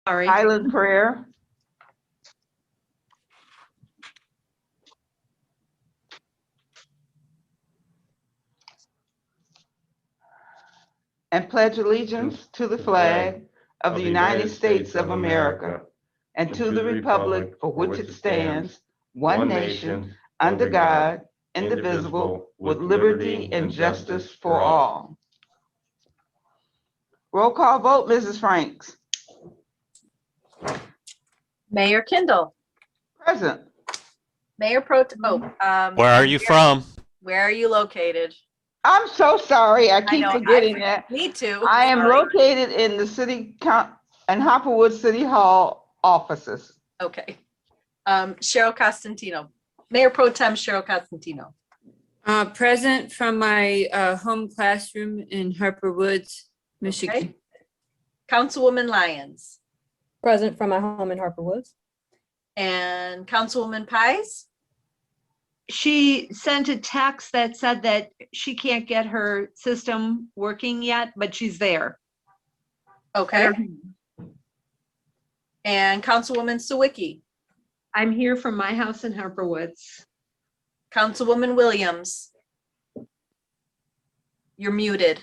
Sorry. Silent prayer. And pledge allegiance to the flag of the United States of America and to the republic for which it stands, one nation, under God, indivisible, with liberty and justice for all. Roll call vote, Mrs. Franks. Mayor Kindle, Present. Mayor Pro Tem. Where are you from? Where are you located? I'm so sorry. I keep know, forgetting that. Me too. I am Sorry. located in the in Hopperwood City Hall offices. Okay. Cheryl Costantino, Mayor Pro Tem Cheryl Costantino. Present from my home classroom in Harper Woods, Michigan. Okay. Councilwoman Lyons Present from my home in Harper Woods. and Councilwoman Pies. She sent a text that said that she can't get her system working yet, but she's there. Okay. And Councilwoman Sawicki, I'm here from my house in Harper Woods. Councilwoman Williams. You're muted.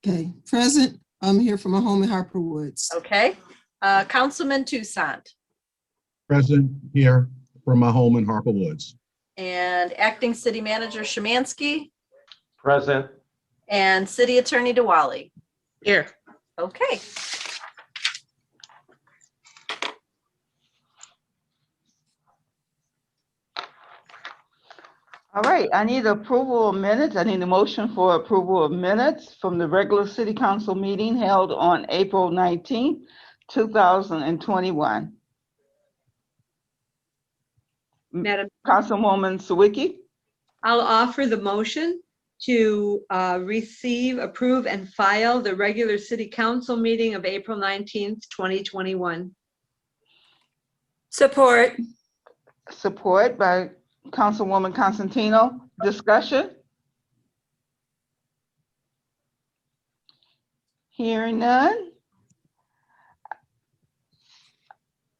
Okay, present. I'm here from my home in Harper Woods. Okay. Councilman Toussaint Present here from my home in Harper Woods. and Acting City Manager Szymanski Present. and City Attorney DeWally. Here. Okay. All right, I need approval of minutes. I need a motion for approval of minutes from the regular city council meeting held on April 19th, 2021. Madam, Councilwoman Sawicki, I'll offer the motion to receive, approve, and file the regular city council meeting of April 19th, 2021. Support. support by Councilwoman Constantino. Discussion? Hearing none.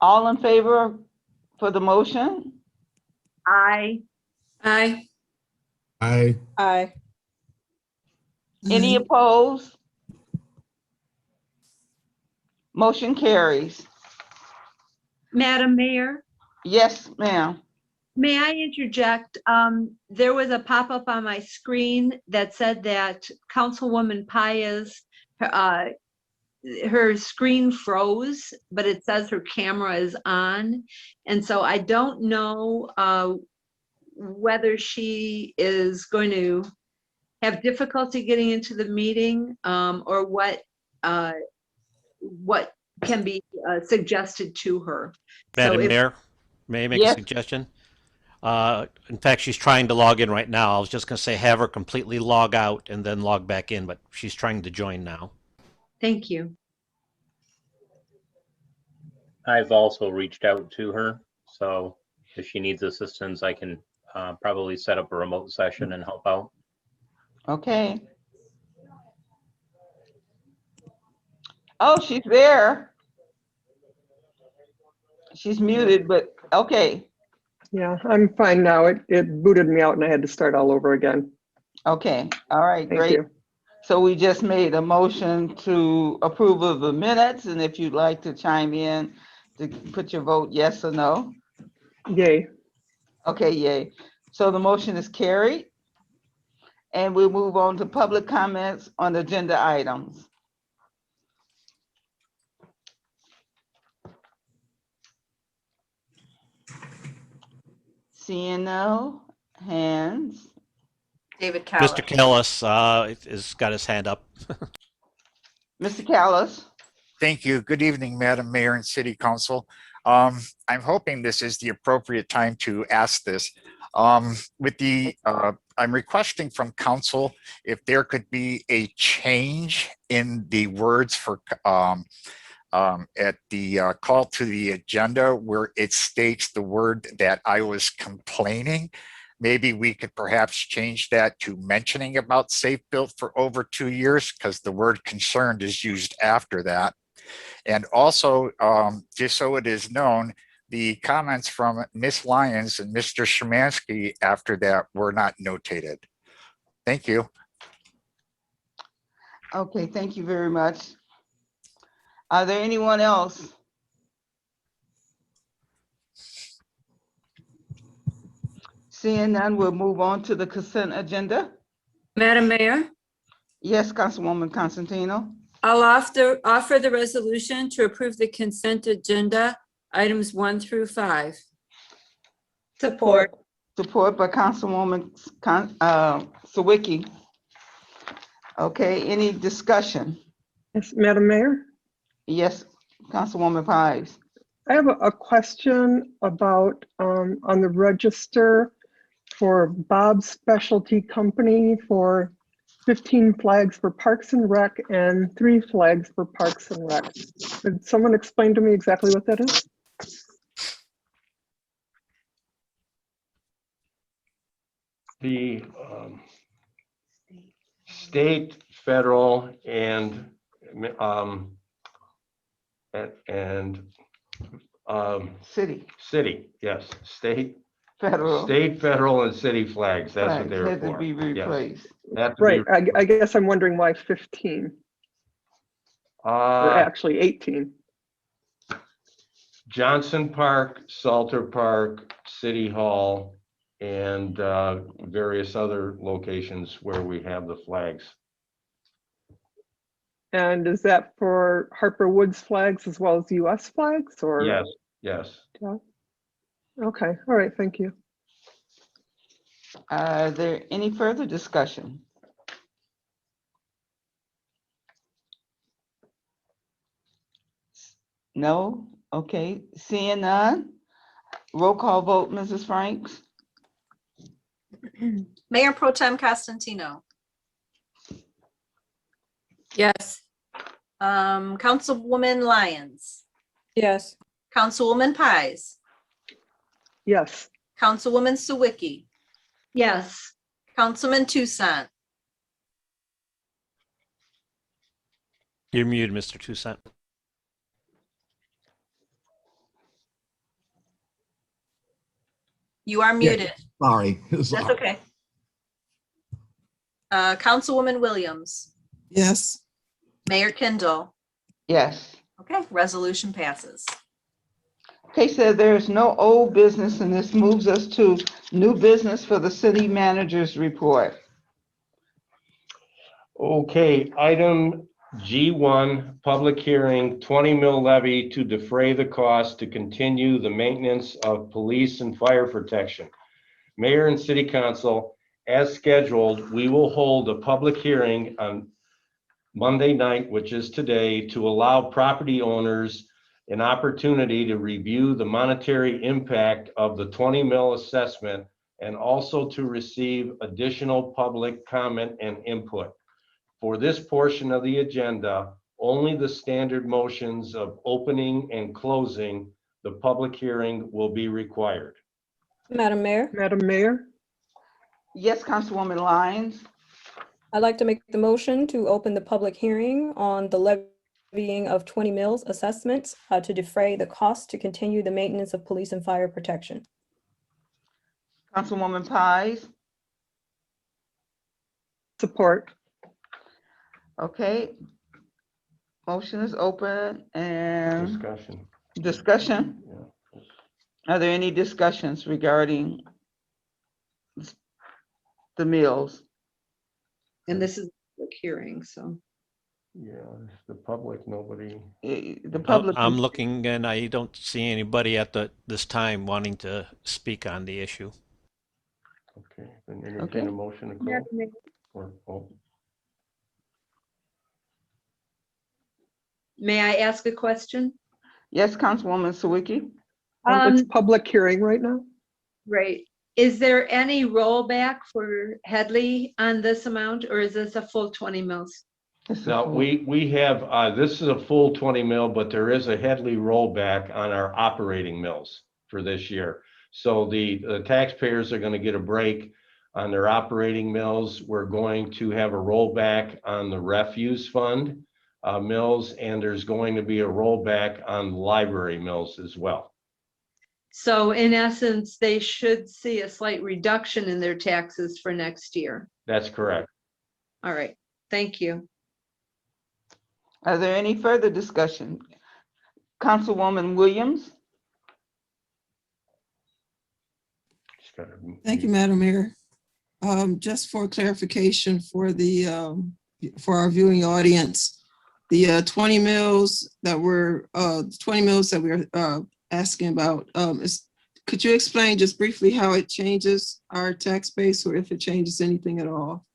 All in favor for the motion? Aye. Aye. Aye. Aye. Any opposed? Motion carries. Madam Mayor, Yes, ma'am. may I interject? There was a pop-up on my screen that said that Councilwoman Paez, her screen froze, but it says her camera is on. And so I don't know whether she is going to have difficulty getting into the meeting or what can be suggested to her. Madam if- Mayor, may I make Yes. a suggestion? In fact, she's trying to log in right now. I was just going to say have her completely log out and then log back in, but she's trying to join now. Thank you. I've also reached out to her, so if she needs assistance, I can probably set up a remote session and help out. Okay. Oh, she's there. She's muted, but okay. Yeah, I'm fine now. It booted me out and I had to start all over again. Okay, all right, Thank great. you. So we just made a motion to approve of the minutes, and if you'd like to chime in to put your vote yes or no. Yay. Okay, yay. So the motion is carried. And we'll move on to public comments on agenda items. Seeing no hands. David Callis. Mr. Kellis has got his hand up. Mr. Callis. Thank you. Good evening, Madam Mayor and City Council. I'm hoping this is the appropriate time to ask this. I'm requesting from council if there could be a change in the words for at the call to the agenda where it states the word that I was complaining. maybe we could perhaps change that to mentioning about safe built for over 2 years, because the word concerned is used after that. And also, just so it is known, the comments from Ms. Lyons and Mr. Szymanski after that were not notated. Thank you. Okay, thank you very much. Are there anyone else? Seeing none, we'll move on to the consent agenda. Madam Mayor, Yes, Councilwoman Constantino. I'll offer the resolution to approve the consent agenda, items 1 through 5. Support. Support by Councilwoman Sawicki. Okay, any discussion? Yes, Madam Mayor, Yes, Councilwoman Pies. I have a question about on the register for Bob's Specialty Company for 15 flags for Parks and Rec and 3 flags for Parks and Rec. Could someone explain to me exactly what that is? The state, federal, and City, yes, state, federal. federal, and city flags. That's what flags they're had to for. be Yes. replaced. Have to be Right, I guess I'm wondering why 15, or actually 18. Johnson Park, Salter Park, City Hall, and various other locations where we have the flags. And is that for Harper Woods flags as well as US flags, or? Yes, yes. Yeah. Okay, all right, thank you. Are there any further discussion? No? Okay, seeing none. Roll call vote, Mrs. Franks? Mayor Pro Tem Costantino, Yes. Councilwoman Lyons, Yes. Councilwoman Pies, Yes, Councilwoman Sawicki, Yes. Councilman Tucson, You're muted, Mr. Toussaint. you are muted. Sorry. That's okay. Councilwoman Williams, Yes. Mayor Kindle. Yes. Okay, resolution passes. Okay, so there's no old business, and this moves us to new business for the city manager's report. Okay, item G1, public hearing, 20 mil levy to defray the cost to continue the maintenance of police and fire protection. Mayor and City Council, as scheduled, we will hold a public hearing on Monday night, which is today, to allow property owners an opportunity to review the monetary impact of the 20 mil assessment and also to receive additional public comment and input. For this portion of the agenda, only the standard motions of opening and closing the public hearing will be required. Madam Mayor, Madam Mayor, Yes, Councilwoman Lyons. I'd like to make the motion to open the public hearing on the levying of 20 mills assessments to defray the cost to continue the maintenance of police and fire protection. Councilwoman Pies. support. Okay. Motion is open and Discussion. discussion. Yeah. Are there any discussions regarding the mills? And this is the hearing, so. Yeah, the public, nobody. The public. I'm looking and I don't see anybody at this time wanting to speak on the issue. Okay, then entertain Okay. a motion to close. Or, May I ask a question? Yes, Councilwoman Sawicki. It's public hearing right now. Right. Is there any rollback for Headley on this amount, or is this a full 20 mils? Now, we have, this is a full 20 mil, but there is a Headley rollback on our operating mills for this year. So the taxpayers are going to get a break on their operating mills. We're going to have a rollback on the refuse fund mills, and there's going to be a rollback on library mills as well. So in essence, they should see a slight reduction in their taxes for next year. That's correct. All right, thank you. Are there any further discussion? Councilwoman Williams? Thank you, Madam Mayor. Just for clarification for for our viewing audience, the 20 mills that we're asking about, could you explain just briefly how it changes our tax base, or if it changes anything at all?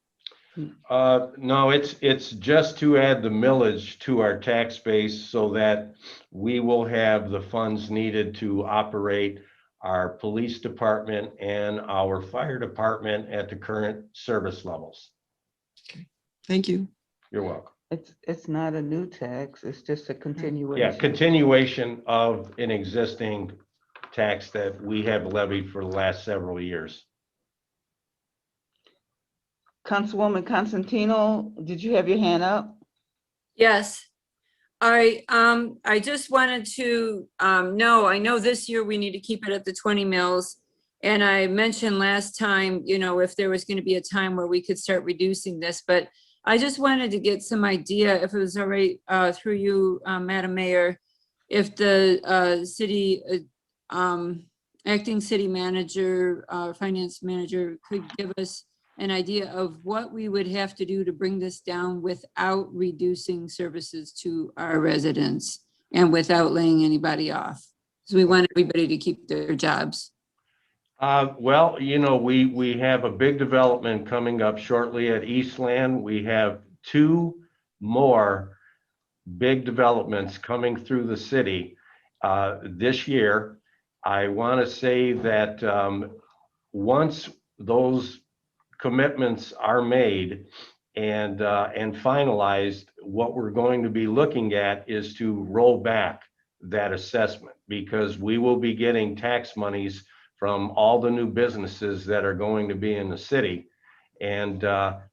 No, it's just to add the millage to our tax base so that we will have the funds needed to operate our police department and our fire department at the current service levels. Thank you. You're welcome. It's not a new tax, it's just a continuation. Yeah, continuation of an existing tax that we have levied for the last several years. Councilwoman Constantino, did you have your hand up? Yes. I just wanted to know, I know this year we need to keep it at the 20 mils. And I mentioned last time, you know, if there was going to be a time where we could start reducing this, but I just wanted to get some idea, if it was all right through you, Madam Mayor, if the city, acting city manager, finance manager could give us an idea of what we would have to do to bring this down without reducing services to our residents and without laying anybody off. So we want everybody to keep their jobs. Well, you know, we have a big development coming up shortly at Eastland. We have 2 more big developments coming through the city this year. I want to say that once those commitments are made and finalized, what we're going to be looking at is to roll back that assessment, because we will be getting tax monies from all the new businesses that are going to be in the city. And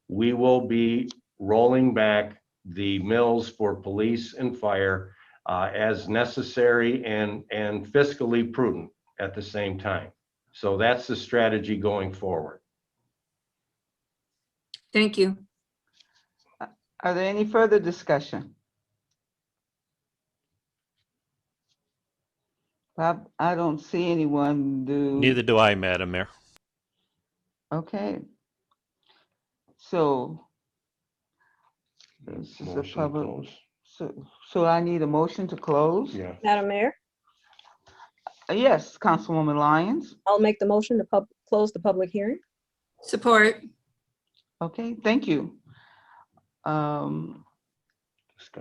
we will be rolling back the mills for police and fire as necessary and fiscally prudent at the same time. So that's the strategy going forward. Thank you. Are there any further discussion? I don't see anyone do. Neither do I, Madam Mayor. Okay. So this is a Motion to public, close. so I need a motion to close? Yeah. Madam Mayor, Yes, Councilwoman Lyons. I'll make the motion to close the public hearing. Support. Okay, thank you.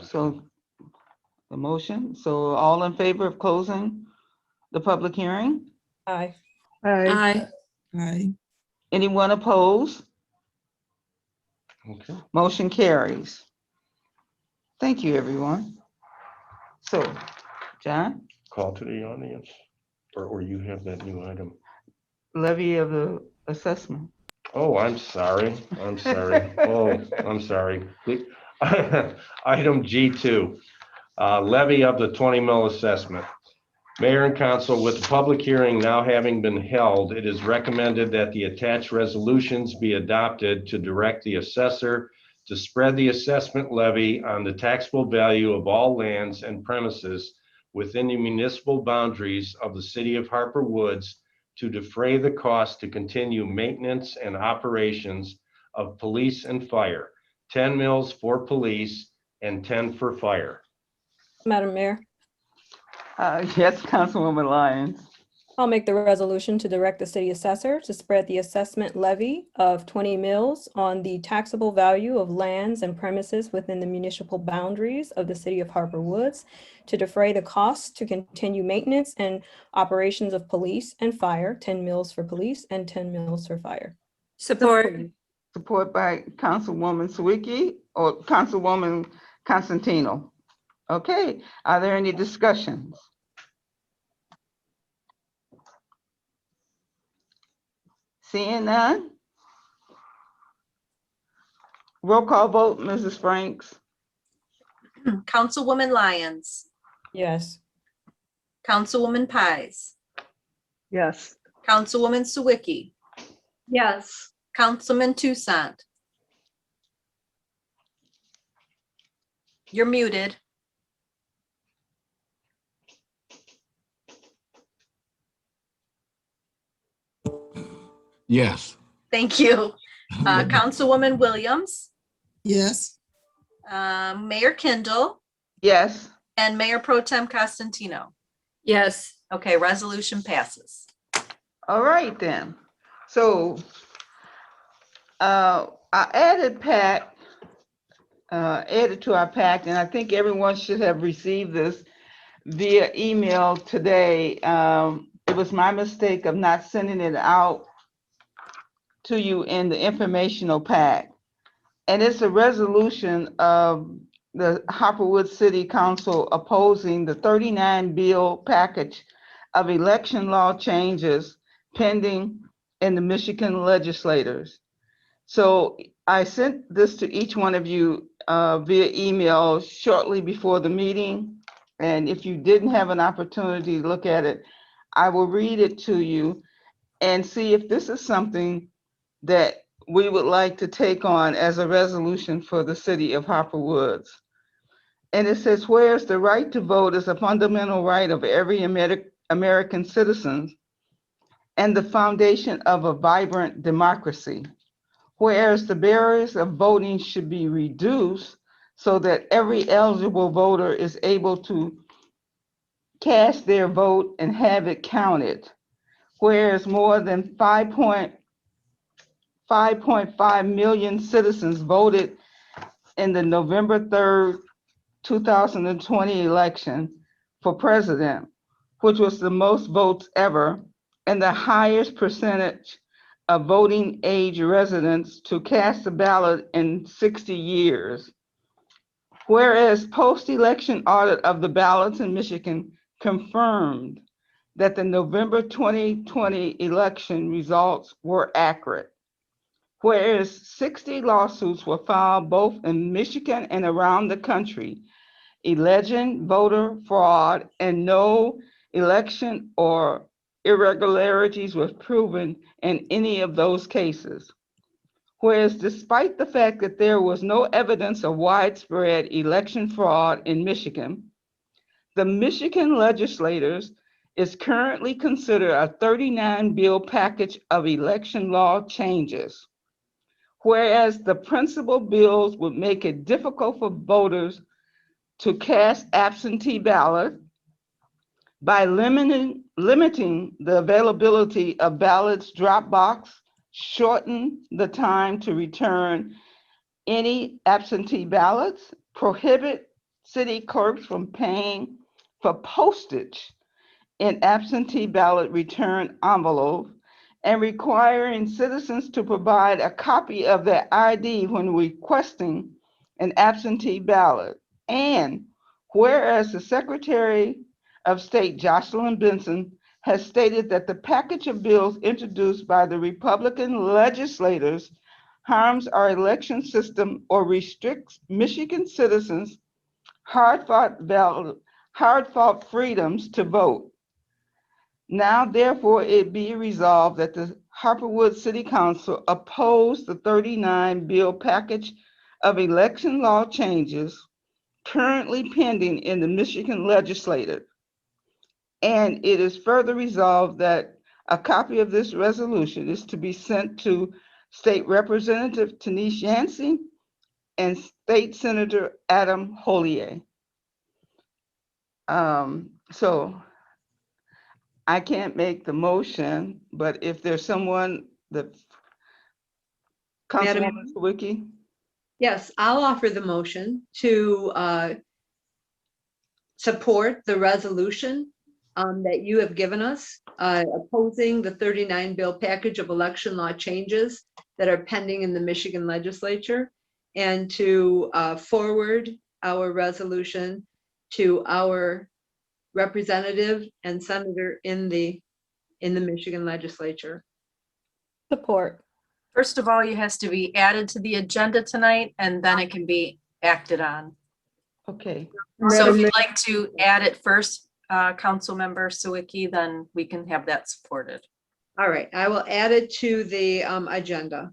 So the motion, so all in favor of closing the public hearing? Aye. Aye. Aye. Anyone opposed? Okay. Motion carries. Thank you, everyone. So, John, Call to the audience, or you have that new item. levy of the assessment. Oh, I'm sorry. I'm sorry. Oh, I'm sorry. Item G2, levy of the 20 mil assessment. Mayor and council, with the public hearing now having been held, it is recommended that the attached resolutions be adopted to direct the assessor to spread the assessment levy on the taxable value of all lands and premises within the municipal boundaries of the city of Harper Woods to defray the cost to continue maintenance and operations of police and fire, 10 mils for police and 10 for fire. Madam Mayor, Yes, Councilwoman Lyons. I'll make the resolution to direct the city assessor to spread the assessment levy of 20 mils on the taxable value of lands and premises within the municipal boundaries of the city of Harper Woods to defray the costs to continue maintenance and operations of police and fire, 10 mils for police and 10 mils for fire. Support. Support by Councilwoman Sawicki or Councilwoman Constantino. Okay, are there any discussions? Seeing none? Roll call vote, Mrs. Franks. Councilwoman Lyons, Yes. Councilwoman Pies, Yes. Councilwoman Sawicki, Yes. Councilman Toussaint. You're muted. Yes. Thank you. Councilwoman Williams, Yes. Mayor Kindle, Yes. and Mayor Pro Tem Costantino. Yes. Okay, resolution passes. All right then. So I added to our pack, and I think everyone should have received this via email today. It was my mistake of not sending it out to you in the informational pack. And it's a resolution of the Hopperwood City Council opposing the 39 bill package of election law changes pending in the Michigan legislators. So I sent this to each one of you via email shortly before the meeting. And if you didn't have an opportunity to look at it, I will read it to you and see if this is something that we would like to take on as a resolution for the city of Harper Woods. And it says, whereas the right to vote is a fundamental right of every American citizen and the foundation of a vibrant democracy. Whereas the barriers of voting should be reduced so that every eligible voter is able to cast their vote and have it counted. Whereas more than 5.5 million citizens voted in the November 3rd, 2020 election for president, which was the most votes ever and the highest percentage of voting age residents to cast a ballot in 60 years. Whereas post-election audit of the ballots in Michigan confirmed that the November 2020 election results were accurate. Whereas 60 lawsuits were filed both in Michigan and around the country, alleging voter fraud and no election or irregularities was proven in any of those cases. Whereas despite the fact that there was no evidence of widespread election fraud in Michigan, the Michigan legislators is currently considered a 39 bill package of election law changes. Whereas the principal bills would make it difficult for voters to cast absentee ballots by limiting the availability of ballots drop box, shorten the time to return any absentee ballots, prohibit city clerks from paying for postage in absentee ballot return envelopes, and requiring citizens to provide a copy of their ID when requesting an absentee ballot. And whereas the Secretary of State, Jocelyn Benson, has stated that the package of bills introduced by the Republican legislators harms our election system or restricts Michigan citizens' hard-fought freedoms to vote. Now, therefore, it be resolved that the Harperwood City Council oppose the 39 bill package of election law changes currently pending in the Michigan legislature. And it is further resolved that a copy of this resolution is to be sent to State Representative Tanice Yancey and State Senator Adam Hollier. So I can't make the motion, but if there's someone that, Councilwoman Sawicki? Yes, I'll offer the motion to support the resolution that you have given us, opposing the 39 bill package of election law changes that are pending in the Michigan legislature, and to forward our resolution to our representative and senator in the Michigan legislature. Support. First of all, it has to be added to the agenda tonight, and then it can be acted on. Okay, So Madam if Mayor, you'd like to add it first, Councilmember Sawicki, then we can have that supported. All right, I will add it to the agenda.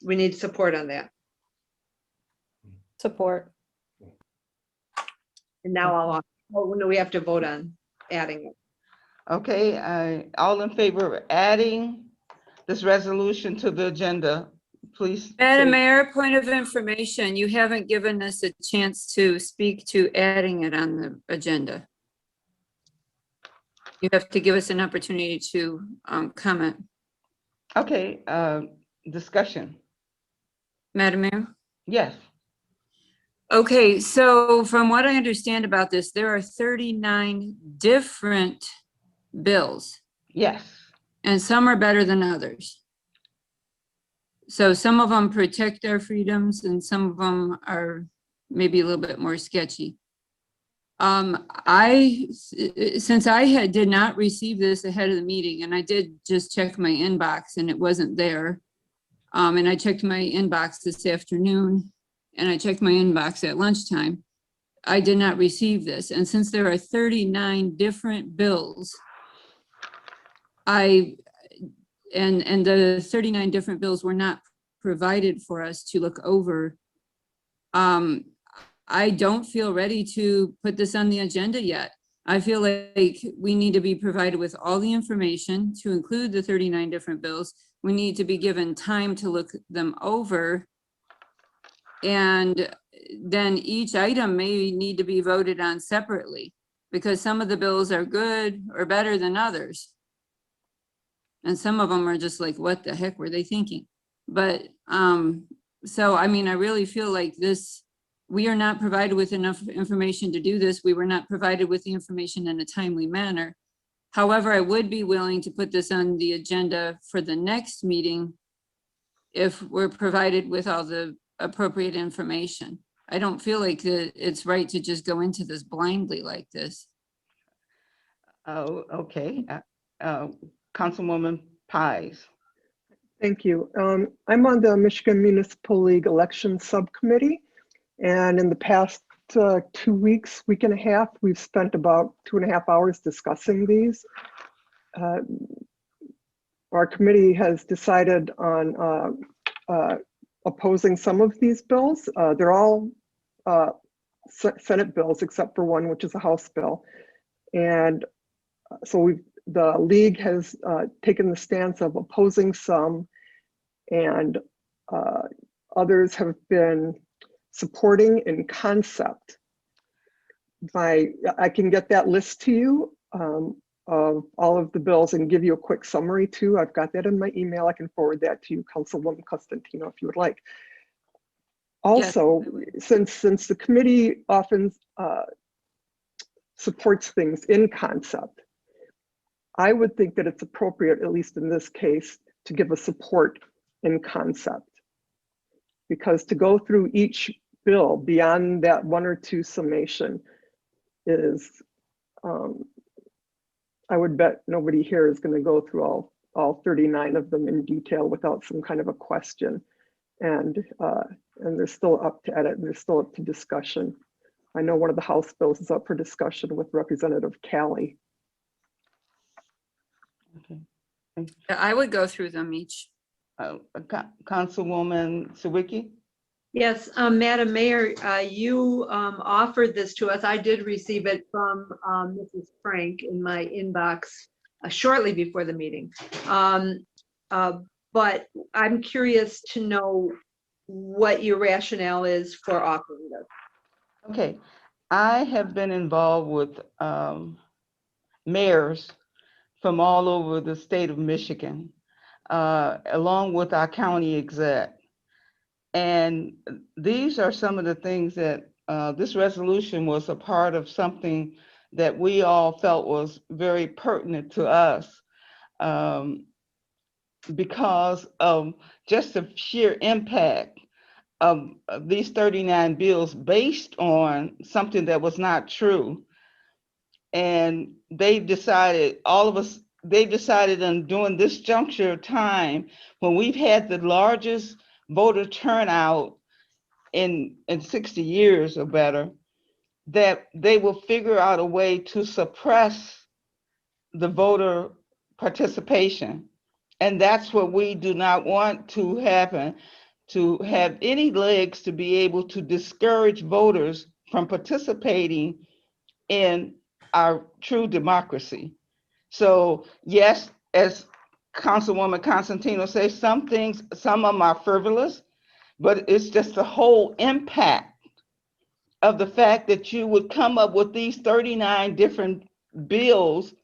We need support on that. Support. And now oh, no, we have to vote on adding it. okay, all in favor of adding this resolution to the agenda, please. Madam say- Mayor, point of information, you haven't given us a chance to speak to adding it on the agenda. You have to give us an opportunity to comment. Okay, discussion, Madam Mayor? yes, Okay, so from what I understand about this, there are 39 different bills, yes, and some are better than others. So some of them protect our freedoms and some of them are maybe a little bit more sketchy. Since I did not receive this ahead of the meeting, and I did just check my inbox and it wasn't there. And I checked my inbox this afternoon and I checked my inbox at lunchtime. I did not receive this. And since there are 39 different bills, and the 39 different bills were not provided for us to look over. I don't feel ready to put this on the agenda yet. I feel like we need to be provided with all the information to include the 39 different bills. We need to be given time to look them over. And then each item may need to be voted on separately because some of the bills are good or better than others. And some of them are just like, what the heck were they thinking? But, so, I mean, I really feel like we are not provided with enough information to do this. We were not provided with the information in a timely manner. However, I would be willing to put this on the agenda for the next meeting if we're provided with all the appropriate information. I don't feel like it's right to just go into this blindly like this. oh, okay, Councilwoman Pies. thank you. I'm on the Michigan Municipal League Election Subcommittee. And in the past 2 weeks, week and a half, we've spent about 2.5 hours discussing these. Our committee has decided on opposing some of these bills. They're all Senate bills except for one, which is a House bill. And so the league has taken the stance of opposing some, and others have been supporting in concept. I can get that list to you of all of the bills and give you a quick summary too. I've got that in my email. I can forward that to you, Councilwoman Costantino, if you would like. Also, since the committee often supports things in concept, I would think that it's appropriate, at least in this case, to give a support in concept. Because to go through each bill beyond that 1 or 2 summation is, I would bet nobody here is going to go through all 39 of them in detail without some kind of a question. And they're still up to edit and they're still up to discussion. I know one of the House bills is up for discussion with Representative Callie. Okay. I would go through them each. Councilwoman Sawicki? Yes, Madam Mayor, you offered this to us. I did receive it from Mrs. Frank in my inbox shortly before the meeting. But I'm curious to know what your rationale is for offering this. Okay, I have been involved with mayors from all over the state of Michigan, along with our county exec. And these are some of the things that this resolution was a part of, something that we all felt was very pertinent to us because of just the sheer impact of these 39 bills based on something that was not true. And they decided, all of us they've decided on during this juncture of time, when we've had the largest voter turnout in 60 years or better, that they will figure out a way to suppress the voter participation. And that's what we do not want to happen, to have any legs to be able to discourage voters from participating in our true democracy. So yes, as Councilwoman Constantino says, some things, some of them are frivolous, but it's just the whole impact of the fact that you would come up with these 39 different bills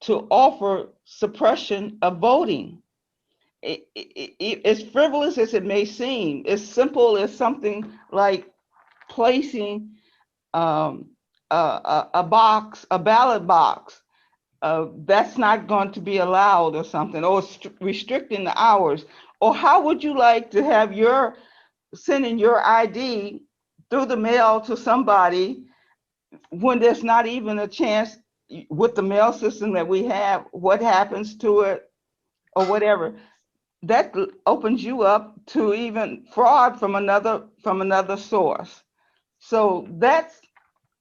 to offer suppression of voting. As frivolous as it may seem, as simple as something like placing a box, a ballot box, that's not going to be allowed or something, or restricting the hours. Or how would you like to have your sending your ID through the mail to somebody when there's not even a chance with the mail system that we have, what happens to it or whatever? That opens you up to even fraud from another source. So that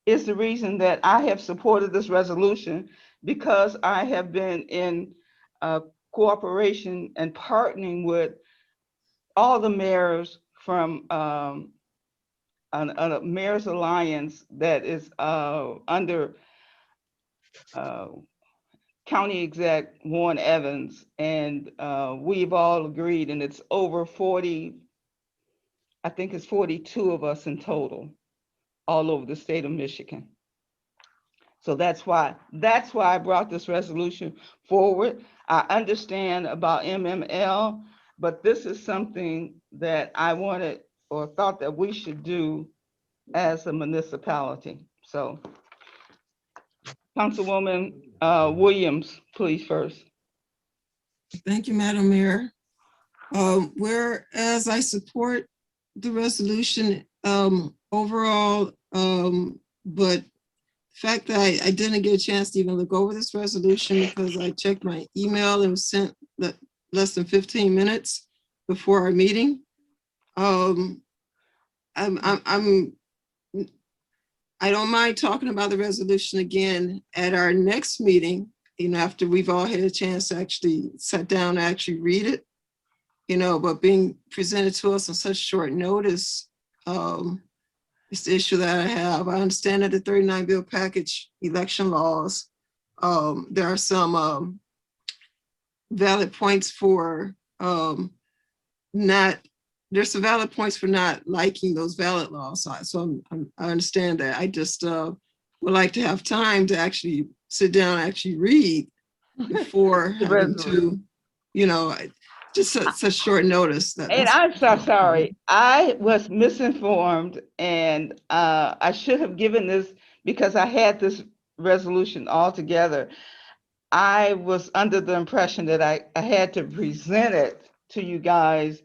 is the reason that I have supported this resolution, because I have been in cooperation and partnering with all the mayors from a Mayor's Alliance that is under County Exec Warren Evans, and we've all agreed, and it's over 40, I think it's 42 of us in total, all over the state of Michigan. So that's why I brought this resolution forward. I understand about MML, but this is something that I wanted or thought that we should do as a municipality. So Councilwoman Williams, please first. Thank you, Madam Mayor. Whereas I support the resolution overall, but the fact that I didn't get a chance to even look over this resolution because I checked my email and was sent less than 15 minutes before our meeting. I don't mind talking about the resolution again at our next meeting, after we've all had a chance to actually sit down and actually read it, but being presented to us on such short notice, it's the issue that I have. I understand that the 39 bill package election laws, there are some valid points for there's some valid points for not liking those ballot laws. So I understand that. I just would like to have time to actually sit down and actually read before having to, just such short notice. And I'm so sorry. I was misinformed, and I should have given this because I had this resolution all together. I was under the impression that I had to present it to you guys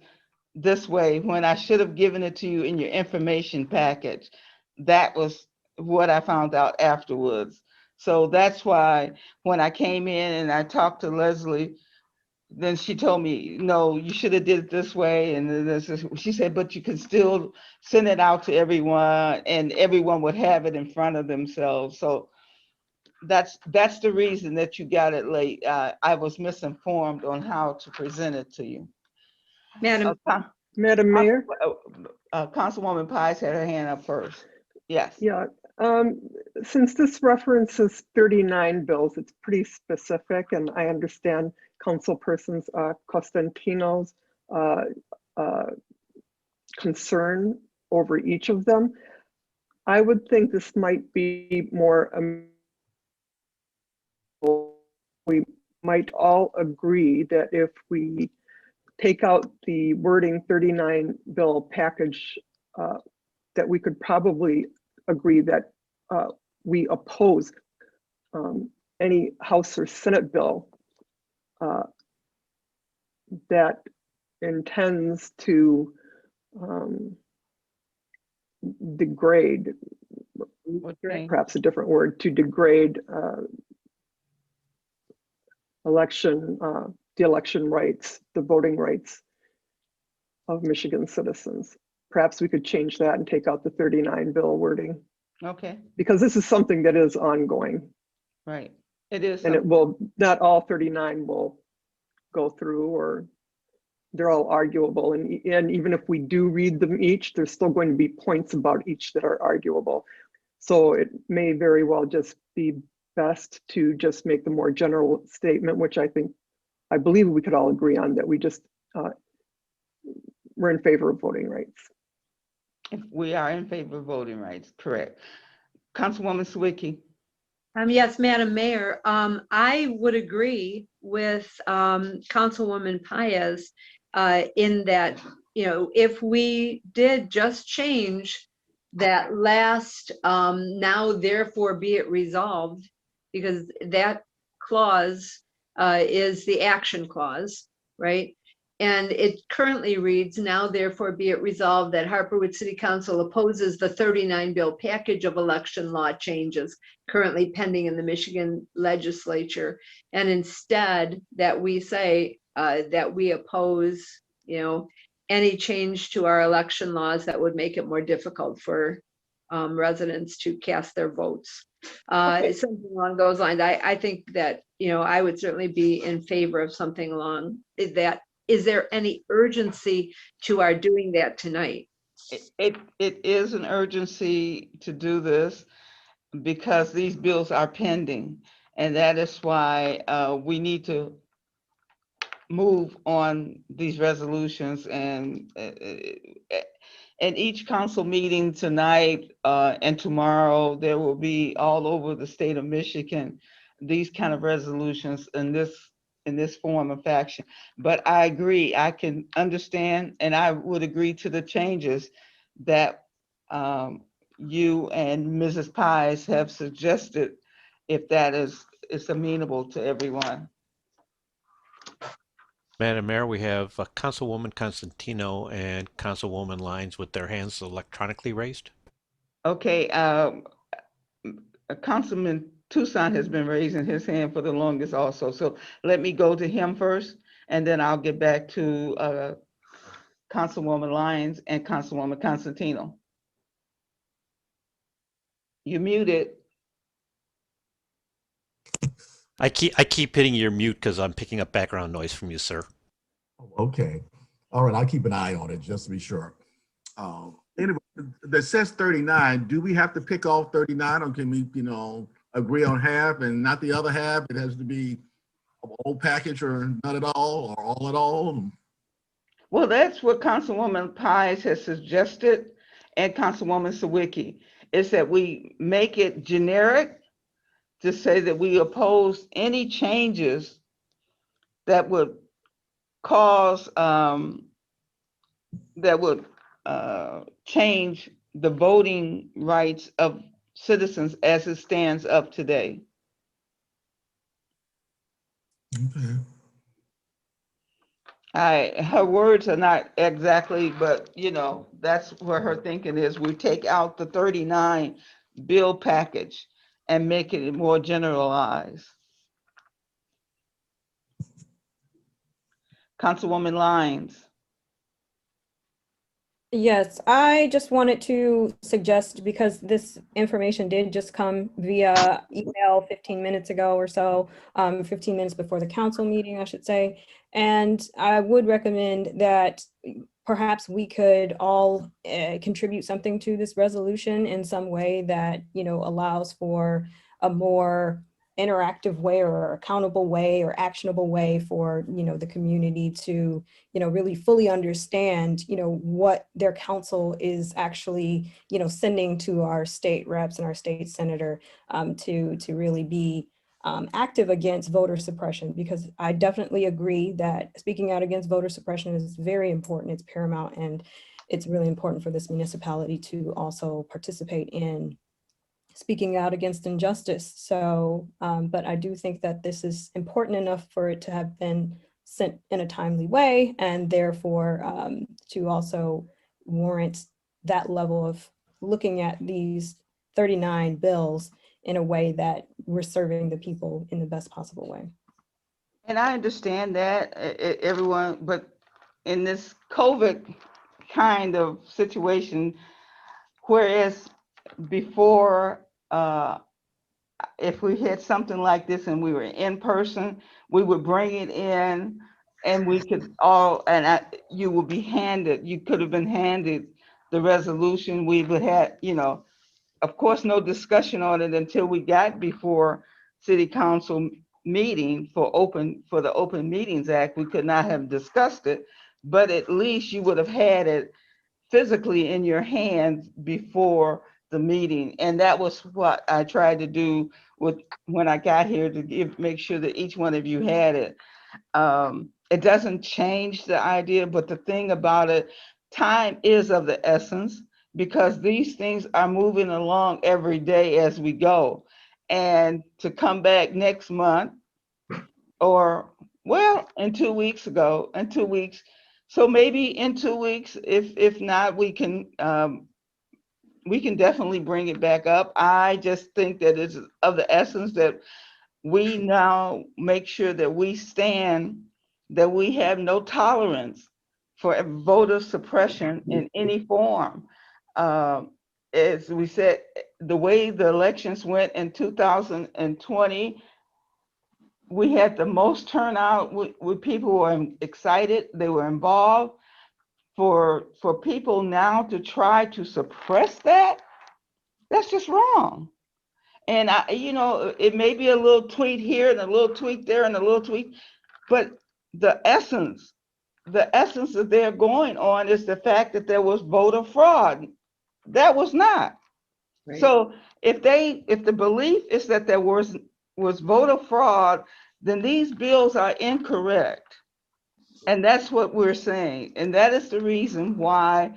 this way when I should have given it to you in your information package. That was what I found out afterwards. So that's why when I came in and I talked to Leslie, then she told me, no, you should have did it this way. And she said, but you can still send it out to everyone and everyone would have it in front of themselves. So that's the reason that you got it late. I was misinformed on how to present it to you. Madam Mayor? Councilwoman Pies had her hand up first. Yes. Yeah. Since this references 39 bills, it's pretty specific, and I understand Councilperson's Costantino's concern over each of them. I would think this might be more, we might all agree that if we take out the wording 39 bill package, that we could probably agree that we oppose any House or Senate bill that intends to degrade, perhaps a different word, to degrade election, the election rights, the voting rights of Michigan citizens. Perhaps we could change that and take out the 39 bill wording, Okay, because this is something that is ongoing, right. It is. and it will, not all 39 will go through, or they're all arguable. And even if we do read them each, there's still going to be points about each that are arguable. So it may very well just be best to just make the more general statement, which I believe we could all agree on, that we just, we're in favor of voting rights. We are in favor of voting rights, correct. Councilwoman Sawicki. Yes, Madam Mayor, I would agree with Councilwoman Paez in that, if we did just change that last now therefore be it resolved, because that clause is the action clause, right? And it currently reads, now therefore be it resolved that Harperwood City Council opposes the 39 bill package of election law changes currently pending in the Michigan legislature. And instead that we say that we oppose, any change to our election laws that would make it more difficult for residents to cast their votes. Something along those lines. I think that, I would certainly be in favor of something along that. Is there any urgency to our doing that tonight? It is an urgency to do this because these bills are pending. And that is why we need to move on these resolutions, and each council meeting tonight and tomorrow, there will be all over the state of Michigan, these kind of resolutions in this form of action. But I agree, I can understand, and I would agree to the changes that you and Mrs. Pies have suggested, if that is amenable to everyone. Madam Mayor, we have Councilwoman Constantino and Councilwoman Lyons with their hands electronically raised. Okay, Councilman Tucson has been raising his hand for the longest also. So let me go to him first, and then I'll get back to Councilwoman Lyons and Councilwoman Constantino. You're muted. I keep hitting your mute because I'm picking up background noise from you, sir. Okay. All right. I'll keep an eye on it just to be sure. Anyway, that says 39. Do we have to pick off 39, or can we, agree on half and not the other half? It has to be a whole package, or none at all, or all at all? Well, that's what Councilwoman Pies has suggested, and Councilwoman Sawicki, is that we make it generic to say that we oppose any changes that would cause, that would change the voting rights of citizens as it stands up today. Okay. Her words are not exactly, but that's where her thinking is. We take out the 39 bill package and make it more generalized. Councilwoman Lyons. Yes, I just wanted to suggest, because this information did just come via email 15 minutes ago or so, 15 minutes before the council meeting, I should say. And I would recommend that perhaps we could all contribute something to this resolution in some way that, allows for a more interactive way or accountable way or actionable way for, the community to, really fully understand, what their council is actually, sending to our state reps and our state senator to really be active against voter suppression, because I definitely agree that speaking out against voter suppression is very important. It's paramount, and it's really important for this municipality to also participate in speaking out against injustice. So, but I do think that this is important enough for it to have been sent in a timely way, and therefore to also warrant that level of looking at these 39 bills in a way that we're serving the people in the best possible way. And I understand that, everyone, but in this COVID kind of situation, whereas before, if we had something like this and we were in person, we would bring it in and we could all, you would be handed, you could have been handed the resolution. We would have, of course, no discussion on it until we got before city council meeting for the Open Meetings Act. We could not have discussed it, but at least you would have had it physically in your hands before the meeting. And that was what I tried to do when I got here, to make sure that each one of you had it. It doesn't change the idea, but the thing about it, time is of the essence, because these things are moving along every day as we go. And to come back next month, or in 2 weeks ago, in 2 weeks, so maybe in 2 weeks, if not, we can definitely bring it back up. I just think that it's of the essence that we now make sure that we stand, that we have no tolerance for voter suppression in any form. As we said, the way the elections went in 2020, we had the most turnout with people who were excited, they were involved. For people now to try to suppress that, that's just wrong. And it may be a little tweet here and a little tweet there and a little tweet, but the essence that they're going on is the fact that there was voter fraud. That was not. Right. So if the belief is that there was voter fraud, then these bills are incorrect. And that's what we're saying. And that is the reason why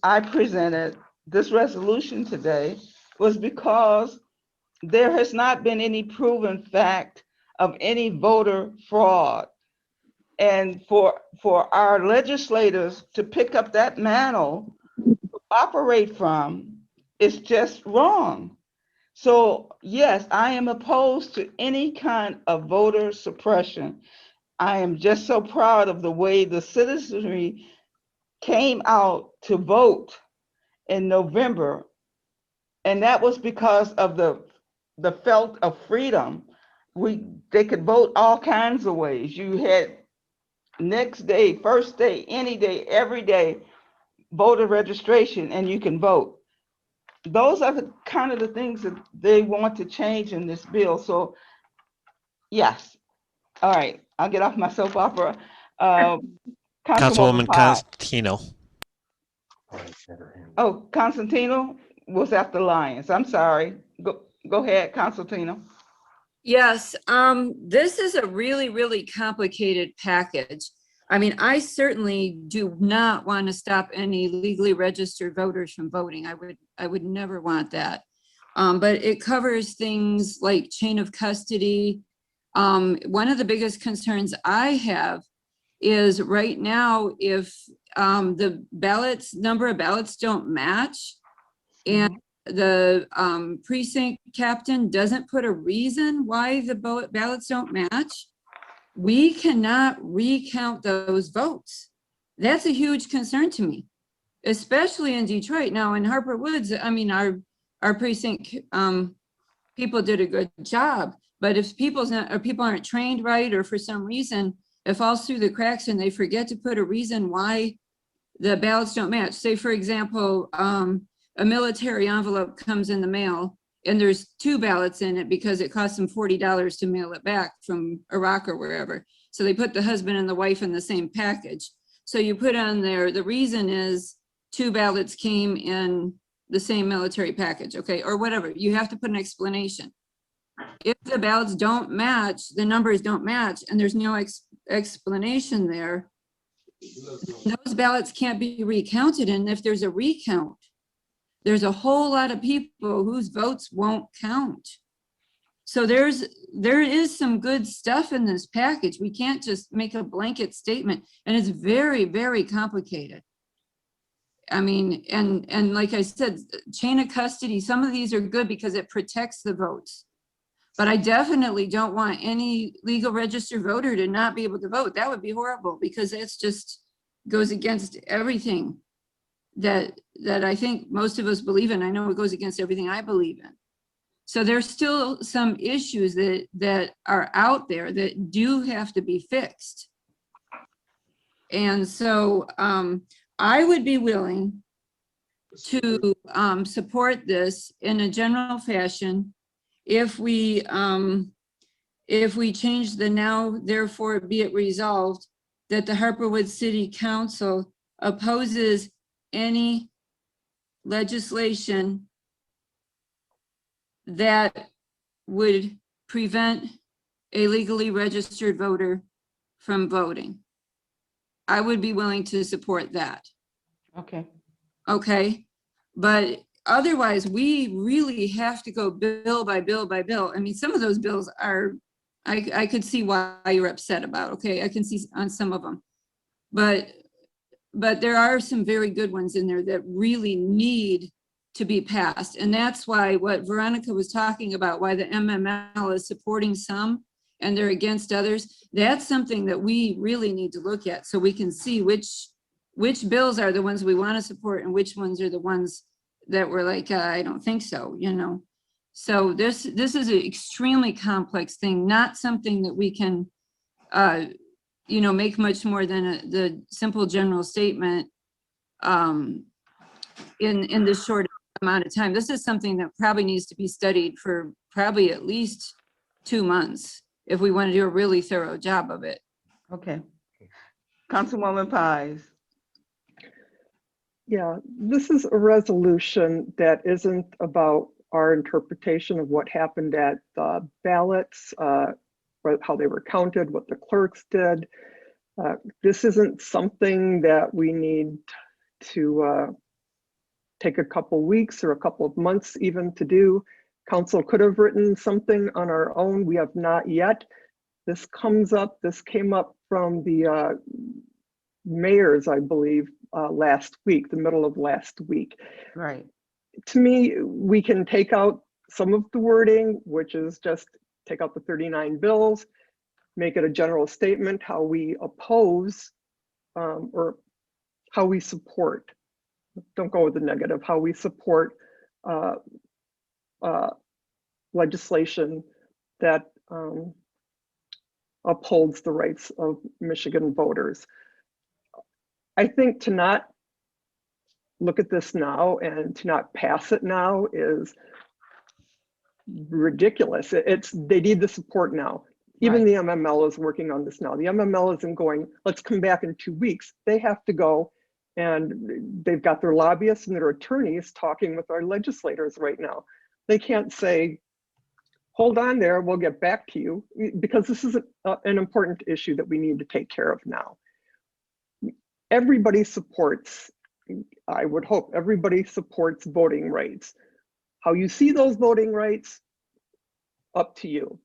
I presented this resolution today, was because there has not been any proven fact of any voter fraud. And for our legislators to pick up that mantle, operate from, is just wrong. So yes, I am opposed to any kind of voter suppression. I am just so proud of the way the citizenry came out to vote in November. And that was because of the felt of freedom. They could vote all kinds of ways. You had next day, first day, any day, every day, voter registration, and you can vote. Those are the kind of the things that they want to change in this bill. So yes. All right, I'll get off my soap opera. Councilwoman Potts. Constantino. Oh, Constantino was after Lyons. I'm sorry. Go ahead, Constantino. Yes, this is a really, really complicated package. I mean, I certainly do not want to stop any legally registered voters from voting. I would never want that. But it covers things like chain of custody. One of the biggest concerns I have is right now, if the number of ballots don't match, and the precinct captain doesn't put a reason why the ballots don't match, we cannot recount those votes. That's a huge concern to me, especially in Detroit. Now in Harper Woods, I mean, our precinct people did a good job, but if people aren't trained right, or for some reason it falls through the cracks and they forget to put a reason why the ballots don't match. Say for example, a military envelope comes in the mail and there's 2 ballots in it because it costs them $40 to mail it back from Iraq or wherever. So they put the husband and the wife in the same package. So you put on there, the reason is 2 ballots came in the same military package, okay, or whatever. You have to put an explanation. If the ballots don't match, the numbers don't match, and there's no explanation there, those ballots can't be recounted. And if there's a recount, there's a whole lot of people whose votes won't count. So there is some good stuff in this package. We can't just make a blanket statement, and it's very, very complicated. I mean, and like I said, chain of custody, some of these are good because it protects the votes. But I definitely don't want any legal registered voter to not be able to vote. That would be horrible because that's just goes against everything that I think most of us believe in. I know it goes against everything I believe in. So there's still some issues that are out there that do have to be fixed. And so I would be willing to support this in a general fashion if we change the now therefore be it resolved that the Harperwood City Council opposes any legislation that would prevent a legally registered voter from voting. I would be willing to support that. Okay. Okay, but otherwise we really have to go bill by bill by bill. I mean, some of those bills are, I could see why you're upset about, okay? I can see on some of them, but there are some very good ones in there that really need to be passed. And that's why what Veronica was talking about, why the MML is supporting some and they're against others, that's something that we really need to look at so we can see which bills are the ones we want to support and which ones are the ones that we're like, I don't think so, you know. So this is an extremely complex thing, not something that we can, you know, make much more than the simple general statement in this short amount of time. This is something that probably needs to be studied for probably at least 2 months if we want to do a really thorough job of it. Okay. Councilwoman Pies. Yeah, this is a resolution that isn't about our interpretation of what happened at the ballots, how they were counted, what the clerks did. This isn't something that we need to take a couple weeks or a couple of months even to do. Council could have written something on our own. We have not yet. This came up from the mayors, I believe, last week, the middle of last week. Right. To me, we can take out some of the wording, which is just take out the 39 bills, make it a general statement, how we oppose or how we support, don't go with the negative, how we support legislation that upholds the rights of Michigan voters. I think to not look at this now and to not pass it now is ridiculous. They need the support now. Even the MML is working on this now. The MML isn't going, let's come back in 2 weeks. They have to go and they've got their lobbyists and their attorneys talking with our legislators right now. They can't say, hold on there, we'll get back to you, because this is an important issue that we need to take care of now. Everybody supports, I would hope everybody supports voting rights. How you see those voting rights, up to you.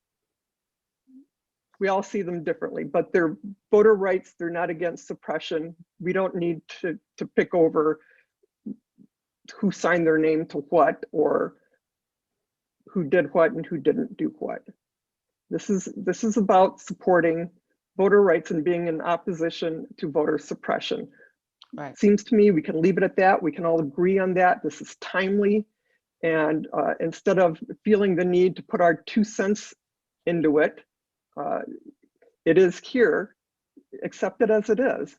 We all see them differently, but they're voter rights. They're not against suppression. We don't need to pick over who signed their name to what or who did what and who didn't do what. This is about supporting voter rights and being in opposition to voter suppression. Right. Seems to me we can leave it at that. We can all agree on that. This is timely. And instead of feeling the need to put our 2 cents into it, it is here, accept it as it is.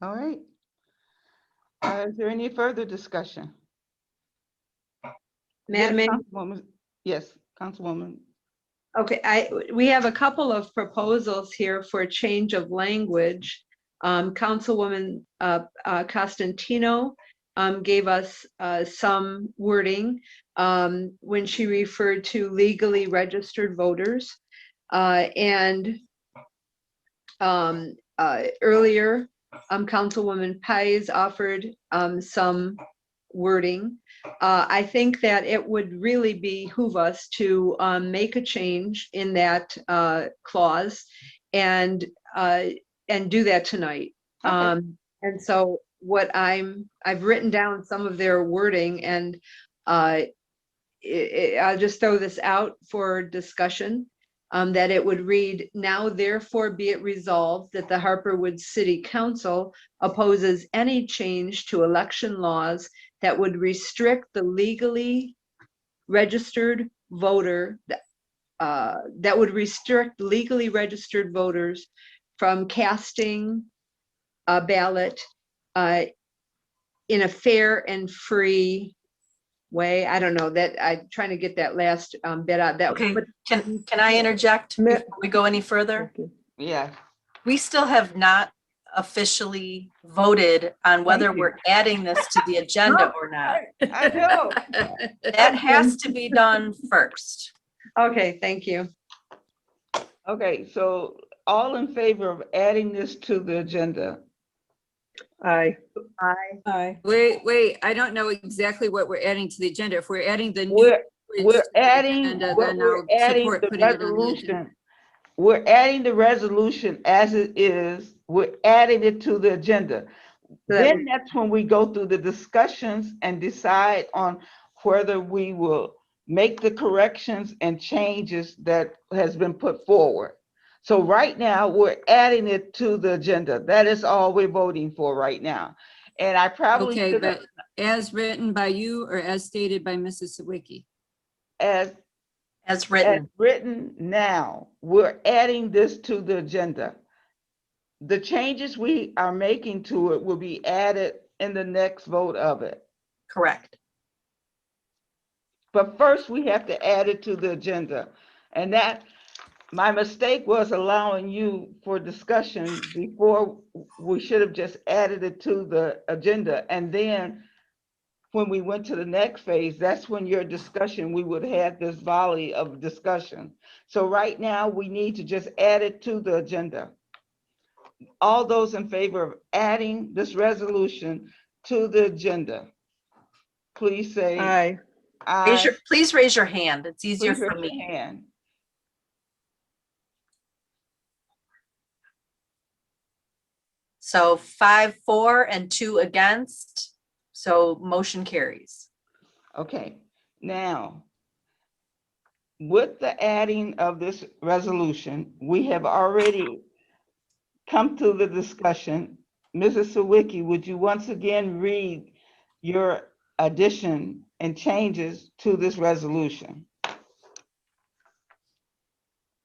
All right. Is there any further discussion? Madam Mayor? Yes, Councilwoman. Okay, we have a couple of proposals here for a change of language. Councilwoman Costantino gave us some wording when she referred to legally registered voters. And earlier, Councilwoman Pies offered some wording. I think that it would really behoove us to make a change in that clause and do that tonight. Okay. And so what I've written down some of their wording, and I'll just throw this out for discussion, that it would read, now therefore be it resolved that the Harperwood City Council opposes any change to election laws that would restrict the legally registered voter, that would restrict legally registered voters from casting a ballot in a fair and free way. I don't know that, I'm trying to get that last bit out. That, Okay, but can I interject Ma- before we go any further? Okay. Yeah, We still have not officially voted on whether Thank you. we're adding this to the agenda or not. I know. That has to be done first. Okay, thank you. Okay, so all in favor of adding this to the agenda? Aye. Aye. Wait, I don't know exactly what we're adding to the agenda. If we're adding the new. We're adding, agenda, what then we're I'll adding support the putting it on the agenda. resolution. We're adding the resolution as it is. We're adding it to the agenda. Then that's when we go through the discussions and decide on whether we will make the corrections and changes that has been put forward. So right now, we're adding it to the agenda. That is all we're voting for right now. And I probably Okay, should have, but as written by you or as stated by Mrs. Sawicki? as Written. written now, we're adding this to the agenda. The changes we are making to it will be added in the next vote of it. Correct. But first, we have to add it to the agenda. And that, my mistake was allowing you for discussion before. We should have just added it to the agenda. And then when we went to the next phase, that's when your discussion, we would have this volley of discussion. So right now, we need to just add it to the agenda. All those in favor of adding this resolution to the agenda, please say Aye. aye. Please raise your hand. It's easier Please for raise your me. hand. So 5 for and 2 against. So motion carries. Okay, now, with the adding of this resolution, we have already come to the discussion. Mrs. Sawicki, would you once again read your addition and changes to this resolution?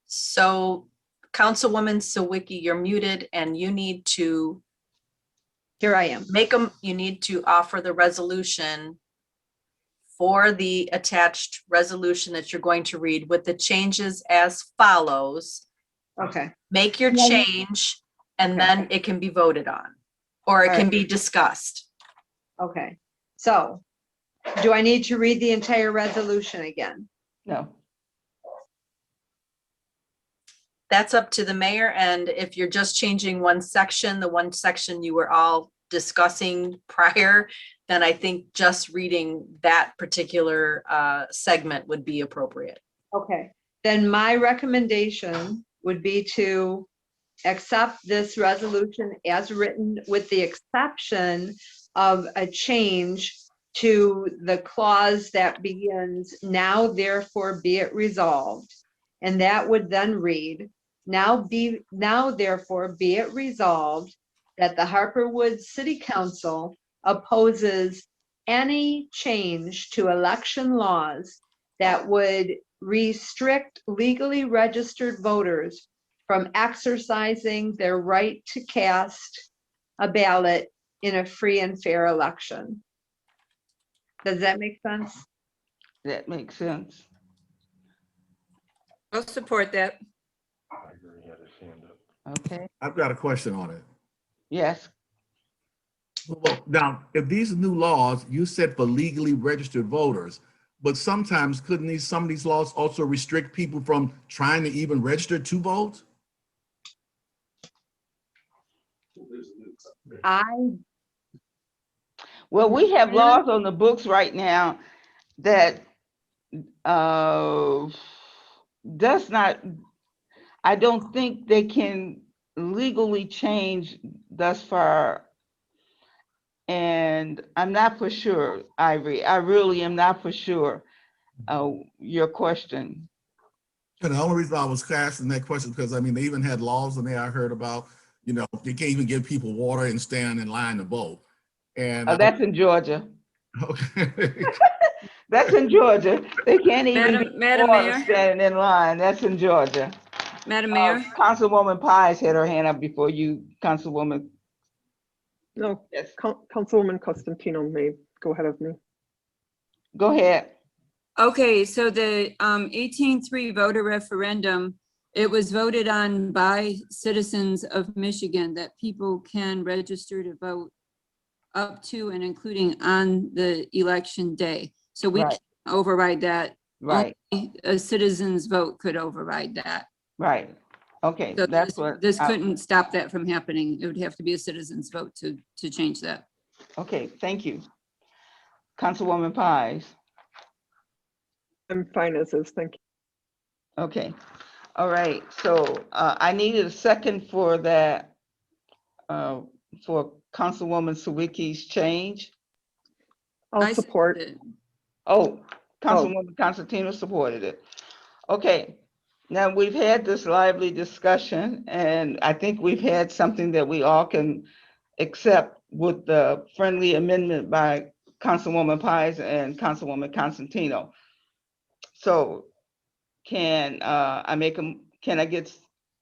So Councilwoman Sawicki, you're muted and you need to Here I am. you need to offer the resolution for the attached resolution that you're going to read with the changes as follows. Okay. Make your change and then it can be voted on, or it can be discussed. Okay. So do I need to read the entire resolution again? No. That's up to the mayor, and if you're just changing one section, the one section you were all discussing prior, then I think just reading that particular segment would be appropriate. Okay. Then my recommendation would be to accept this resolution as written with the exception of a change to the clause that begins, now therefore be it resolved. And that would then read, now therefore be it resolved that the Harperwood City Council opposes any change to election laws that would restrict legally registered voters from exercising their right to cast a ballot in a free and fair election. Does that make sense? That makes sense. I'll support that. Okay, I've got a question on it. yes, Well, now, if these new laws, you said for legally registered voters, but sometimes couldn't some of these laws also restrict people from trying to even register to vote? well, we have laws on the books right now that does not, I don't think they can legally change thus far. And I'm not for sure, Ivory. I really am not for sure. your question. And the only reason I was asking that question, because I mean, they even had laws in there I heard about, you know, they can't even give people water and stand in line to vote. And That's in Georgia. okay. That's in Georgia. They can't even be Madam water Mayor, standing in line. That's in Georgia. Madam Mayor, Councilwoman Pies had her hand up before you, Councilwoman. No, Yes, Councilwoman Costantino may go ahead of me. go ahead. okay, so the 18-3 voter referendum, it was voted on by citizens of Michigan that people can register to vote up to and including on the election day. So we Right. can't override that. Right, Only a citizen's vote could override that. right. Okay, So that's what. this couldn't stop that from happening. It would have to be a citizen's vote to change that. Okay, thank you. Councilwoman Pies. I'm fine as is, thank you. Okay, all right. So I needed a second for that, for Councilwoman Sawicki's change. I'll I support. second it. Oh, Councilwoman Constantino supported it. Okay, now we've had this lively discussion, and I think we've had something that we all can accept with the friendly amendment by Councilwoman Pies and Councilwoman Constantino. So can can I get,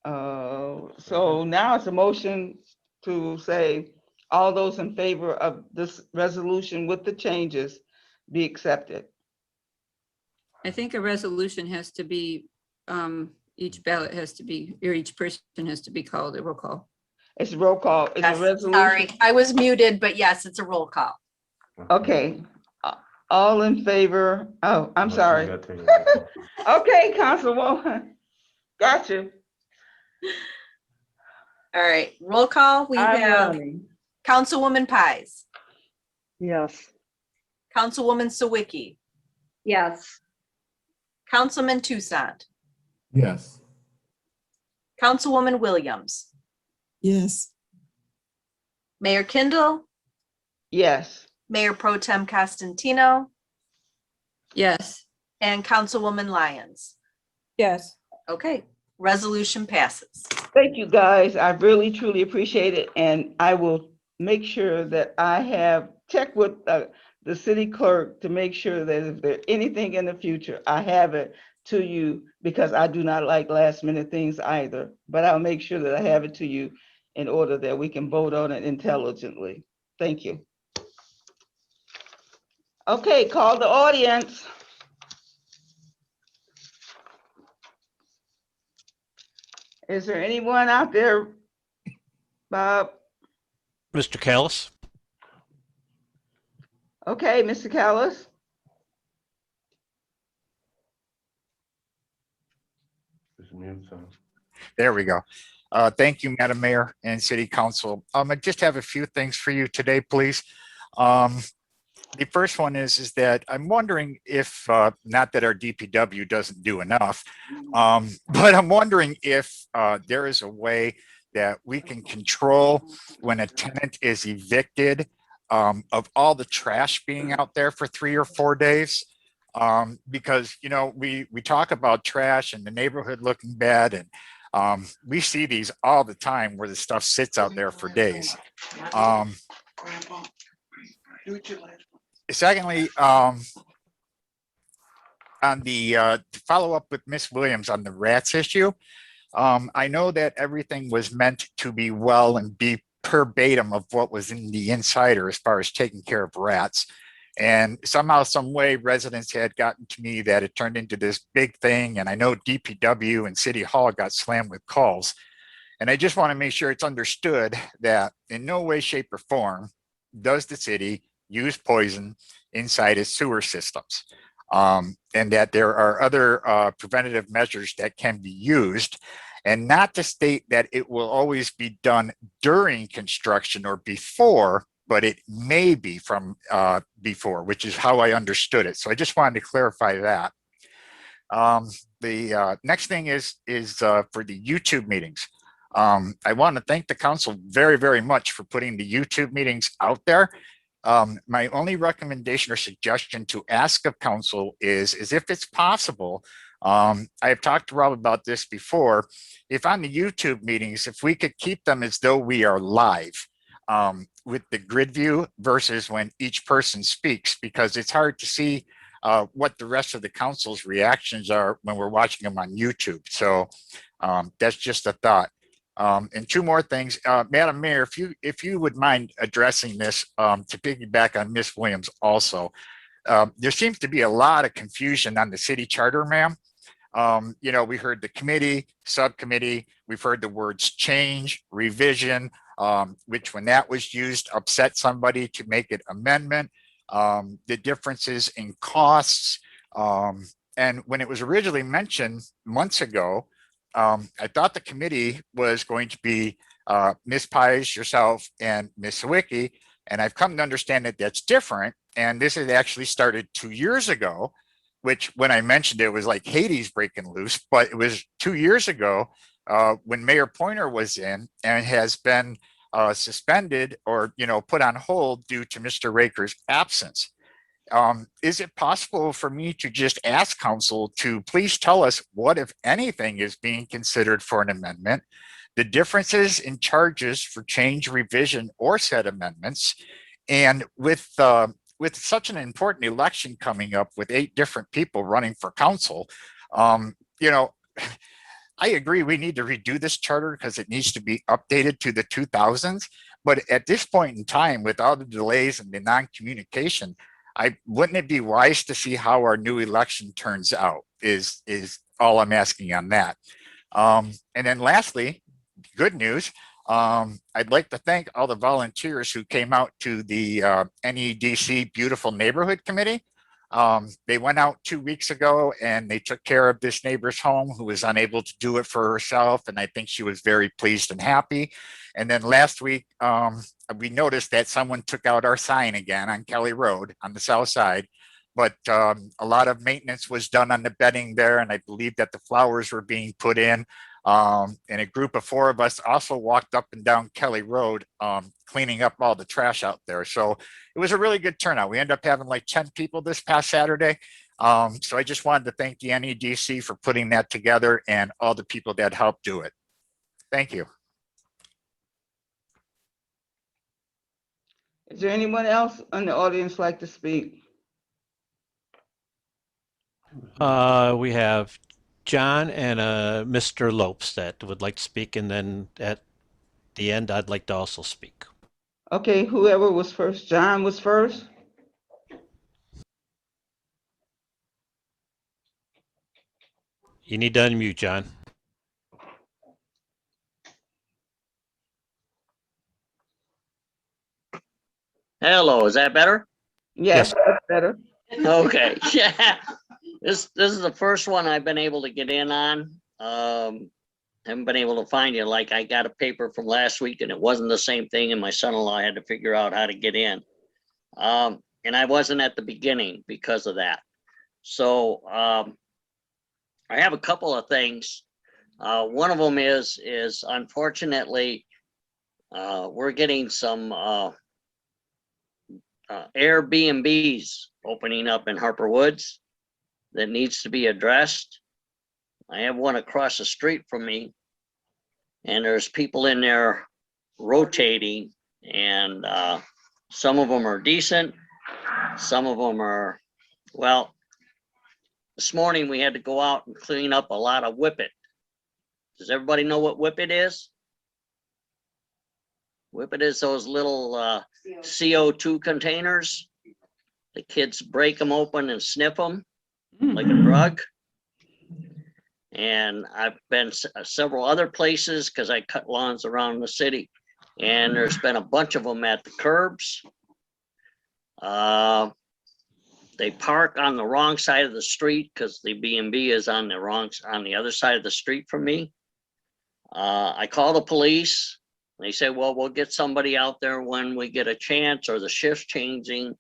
so now it's a motion to say all those in favor of this resolution with the changes be accepted. I think a resolution has to be, each ballot has to be, or each person has to be called a roll call. It's a roll call. It's a Yes, resolution. sorry, I was muted, but yes, it's a roll call. Okay, all in favor? Oh, I'm sorry. Okay, Councilwoman, got you. All right, roll call. We I'm have running. Councilwoman Pies, Yes, Councilwoman Sawicki, Yes. Councilman Toussaint, Yes. Councilwoman Williams, Yes. Mayor Kindle, Yes, Mayor Pro Tem Costantino, Yes, and Councilwoman Lyons. Yes. Okay, resolution passes. thank you, guys. I really, truly appreciate it, and I will make sure that I have checked with the city clerk to make sure that if there's anything in the future, I have it to you, because I do not like last minute things either, but I'll make sure that I have it to you in order that we can vote on it intelligently. Thank you. Okay, call the audience. Is there anyone out there, Bob? Mr. Callis? Okay, Mr. Callis. There we go. Thank you, Madam Mayor and City Council. I just have a few things for you today, please. The first one is that I'm wondering if, not that our DPW doesn't do enough, but I'm wondering if there is a way that we can control when a tenant is evicted of all the trash being out there for 3 or 4 days. Because, you know, we talk about trash and the neighborhood looking bad, and we see these all the time where the stuff sits out there for days. Secondly, on the to follow up with Miss Williams on the rats issue, I know that everything was meant to be well and be verbatim of what was in the insider as far as taking care of rats. And somehow, some way, residents had gotten to me that it turned into this big thing. And I know DPW and City Hall got slammed with calls. And I just want to make sure it's understood that in no way, shape, or form does the city use poison inside its sewer systems. And that there are other preventative measures that can be used, and not to state that it will always be done during construction or before, but it may be from before, which is how I understood it. So I just wanted to clarify that. The next thing is for the YouTube meetings. I want to thank the council very, very much for putting the YouTube meetings out there. My only recommendation or suggestion to ask of council is if it's possible, I have talked to Rob about this before, if on the YouTube meetings, if we could keep them as though we are live with the grid view versus when each person speaks, because it's hard to see what the rest of the council's reactions are when we're watching them on YouTube. So that's just a thought. And two more things, Madam Mayor, if you would mind addressing this to piggyback on Ms. Williams also. There seems to be a lot of confusion on the city charter, ma'am. You know, we heard the committee, subcommittee, we've heard the words change, revision, which when that was used upset somebody to make it amendment, the differences in costs. And when it was originally mentioned months ago, I thought the committee was going to be Ms. Pies, yourself, and Ms. Sawicki, and I've come to understand that that's different. And this had actually started 2 years ago, which when I mentioned it was like Hades breaking loose, but it was 2 years ago when Mayor Pointer was in and has been suspended or, you know, put on hold due to Mr. Raker's absence. Is it possible for me to just ask council to please tell us what, if anything, is being considered for an amendment, the differences in charges for change, revision, or said amendments, and with such an important election coming up with 8 different people running for council, you know, I agree we need to redo this charter because it needs to be updated to the 2000s. But at this point in time, with all the delays and the non-communication, wouldn't it be wise to see how our new election turns out is all I'm asking on that. And then lastly, good news. I'd like to thank all the volunteers who came out to the NEDC Beautiful Neighborhood Committee. They went out 2 weeks ago and they took care of this neighbor's home who was unable to do it for herself. And I think she was very pleased and happy. And then last week, we noticed that someone took out our sign again on Kelly Road on the south side. But a lot of maintenance was done on the bedding there. And I believe that the flowers were being put in. And a group of 4 of us also walked up and down Kelly Road, cleaning up all the trash out there. So it was a really good turnout. We ended up having like 10 people this past Saturday. So I just wanted to thank the NEDC for putting that together and all the people that helped do it. Thank you. Is there anyone else in the audience like to speak? We have John and Mr. Lopes that would like to speak, and then at the end, I'd like to also speak. Okay, whoever was first. John was first. You need to unmute, John. Hello, is that better? Yes, that's better. Okay, yeah. This is the first one I've been able to get in on. Haven't been able to find you. Like I got a paper from last week and it wasn't the same thing, and my son-in-law had to figure out how to get in. And I wasn't at the beginning because of that. So I have a couple of things. One of them is unfortunately we're getting some Airbnbs opening up in Harper Woods that needs to be addressed. I have one across the street from me, and there's people in there rotating, and some of them are decent, some of them are, well, this morning we had to go out and clean up a lot of whippet. Does everybody know what whippet is? Whippet is those little CO2 containers. The kids break them open and sniff them like a drug. And I've been several other places because I cut lawns around the city, and there's been a bunch of them at the curbs. They park on the wrong side of the street because the B&B is on the other side of the street from me. I call the police. They say, well, we'll get somebody out there when we get a chance or the shift's changing.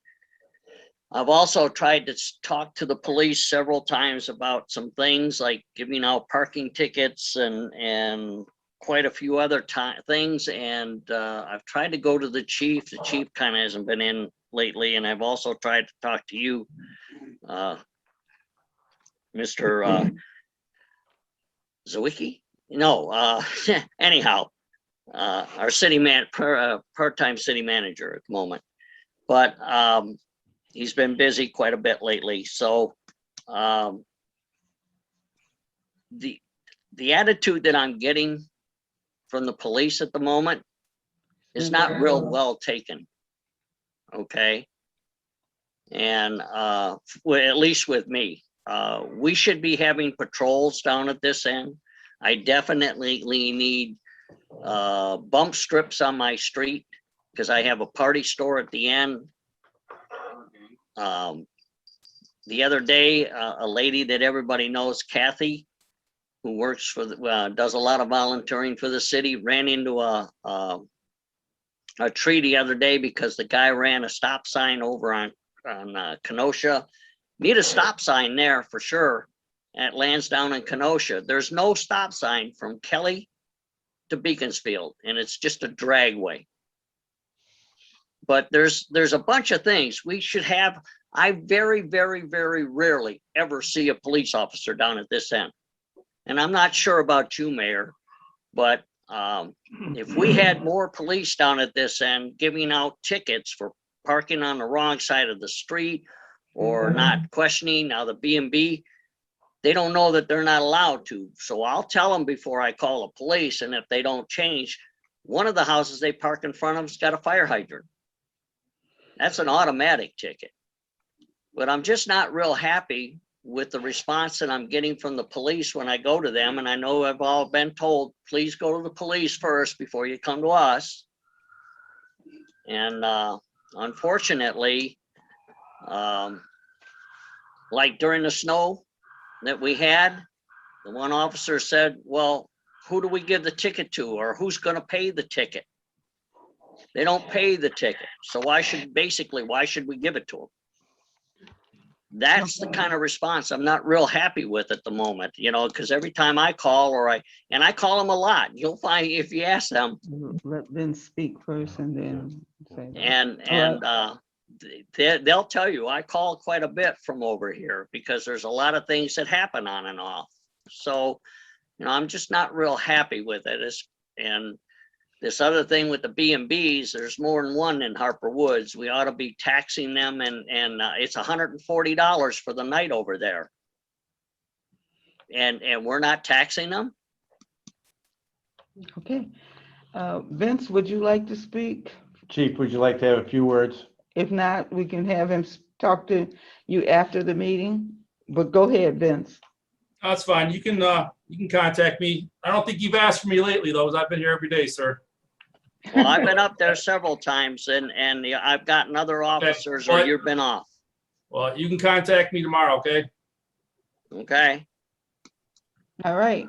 I've also tried to talk to the police several times about some things like giving out parking tickets and quite a few other things, and I've tried to go to the chief. The chief kind of hasn't been in lately, and I've also tried to talk to you, Mr. Zawicki? No, anyhow, our part-time city manager at the moment. But he's been busy quite a bit lately. So the attitude that I'm getting from the police at the moment is not real well taken. Okay. And well, at least with me, we should be having patrols down at this end. I definitely need bump strips on my street because I have a party store at the end. The other day, a lady that everybody knows, Kathy, who works for does a lot of volunteering for the city, ran into a tree the other day because the guy ran a stop sign over on Kenosha. Need a stop sign there for sure at Lansdowne and Kenosha. There's no stop sign from Kelly to Beaconsfield, and it's just a dragway. But there's a bunch of things we should have. I very, very, very rarely ever see a police officer down at this end. And I'm not sure about you, Mayor, but if we had more police down at this end giving out tickets for parking on the wrong side of the street or not questioning, now the B&B, they don't know that they're not allowed to. So I'll tell them before I call the police. And if they don't change, one of the houses they park in front of has got a fire hydrant. That's an automatic ticket. But I'm just not real happy with the response that I'm getting from the police when I go to them. And I know I've all been told, please go to the police first before you come to us. And unfortunately, like during the snow that we had, the one officer said, well, who do we give the ticket to, or who's going to pay the ticket? They don't pay the ticket. So why should we give it to them? That's the kind of response I'm not real happy with at the moment, you know, because every time I call and I call them a lot, you'll find if you ask them. Let them speak first and then say. They'll tell you I call quite a bit from over here because there's a lot of things that happen on and off. So, you know, I'm just not real happy with it. And this other thing with the B&Bs, there's more than one in Harper Woods. We ought to be taxing them, and it's $140 for the night over there. And we're not taxing them. Okay. Vince, would you like to speak? Chief, would you like to have a few words? If not, we can have him talk to you after the meeting, but go ahead, Vince. That's fine. You can contact me. I don't think you've asked for me lately, though, as I've been here every day, sir. Well, I've been up there several times, and I've gotten other officers, or you've been off. Well, you can contact me tomorrow, okay? Okay. All right.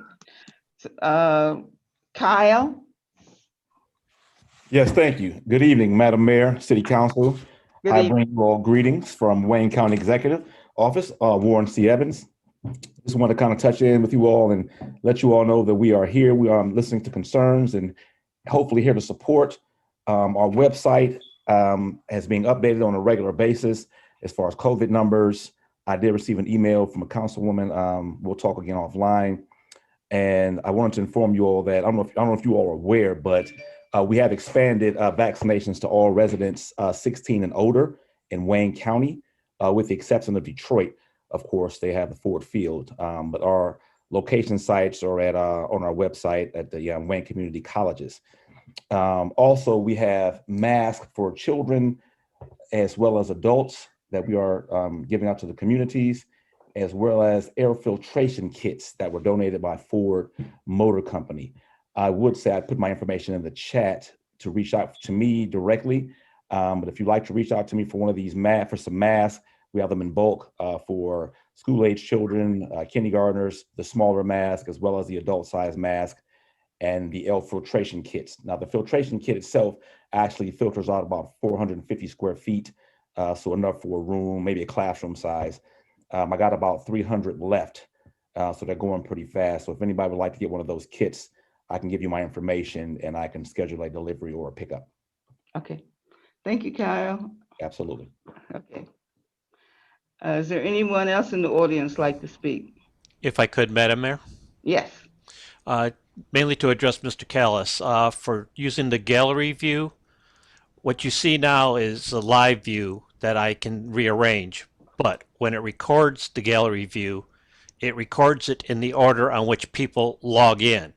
Kyle? Yes, thank you. Good evening, Madam Mayor, City Council. Good I evening. bring you all greetings from Wayne County Executive Office, Warren C. Evans. Just want to kind of touch in with you all and let you all know that we are here. We are listening to concerns and hopefully here to support. Our website has been updated on a regular basis as far as COVID numbers. I did receive an email from a councilwoman. We'll talk again offline. And I wanted to inform you all that I don't know if you all are aware, but we have expanded vaccinations to all residents 16 and older in Wayne County, with the exception of Detroit. Of course, they have the Ford Field, but our location sites are on our website at the Wayne Community Colleges. Also, we have masks for children as well as adults that we are giving out to the communities, as well as air filtration kits that were donated by Ford Motor Company. I would say I'd put my information in the chat to reach out to me directly. But if you'd like to reach out to me for one of these for some masks, we have them in bulk for school-age children, kindergartners, the smaller mask, as well as the adult-size mask, and the air filtration kits. Now, the filtration kit itself actually filters out about 450 square feet, so enough for a room, maybe a classroom size. I got about 300 left, so they're going pretty fast. So if anybody would like to get one of those kits, I can give you my information and I can schedule a delivery or a pickup. Okay. Thank you, Kyle. Absolutely. Okay. Is there anyone else in the audience like to speak? If I could, Madam Mayor, Yes. mainly to address Mr. Callis, for using the gallery view, what you see now is a live view that I can rearrange, but when it records the gallery view, it records it in the order on which people log in.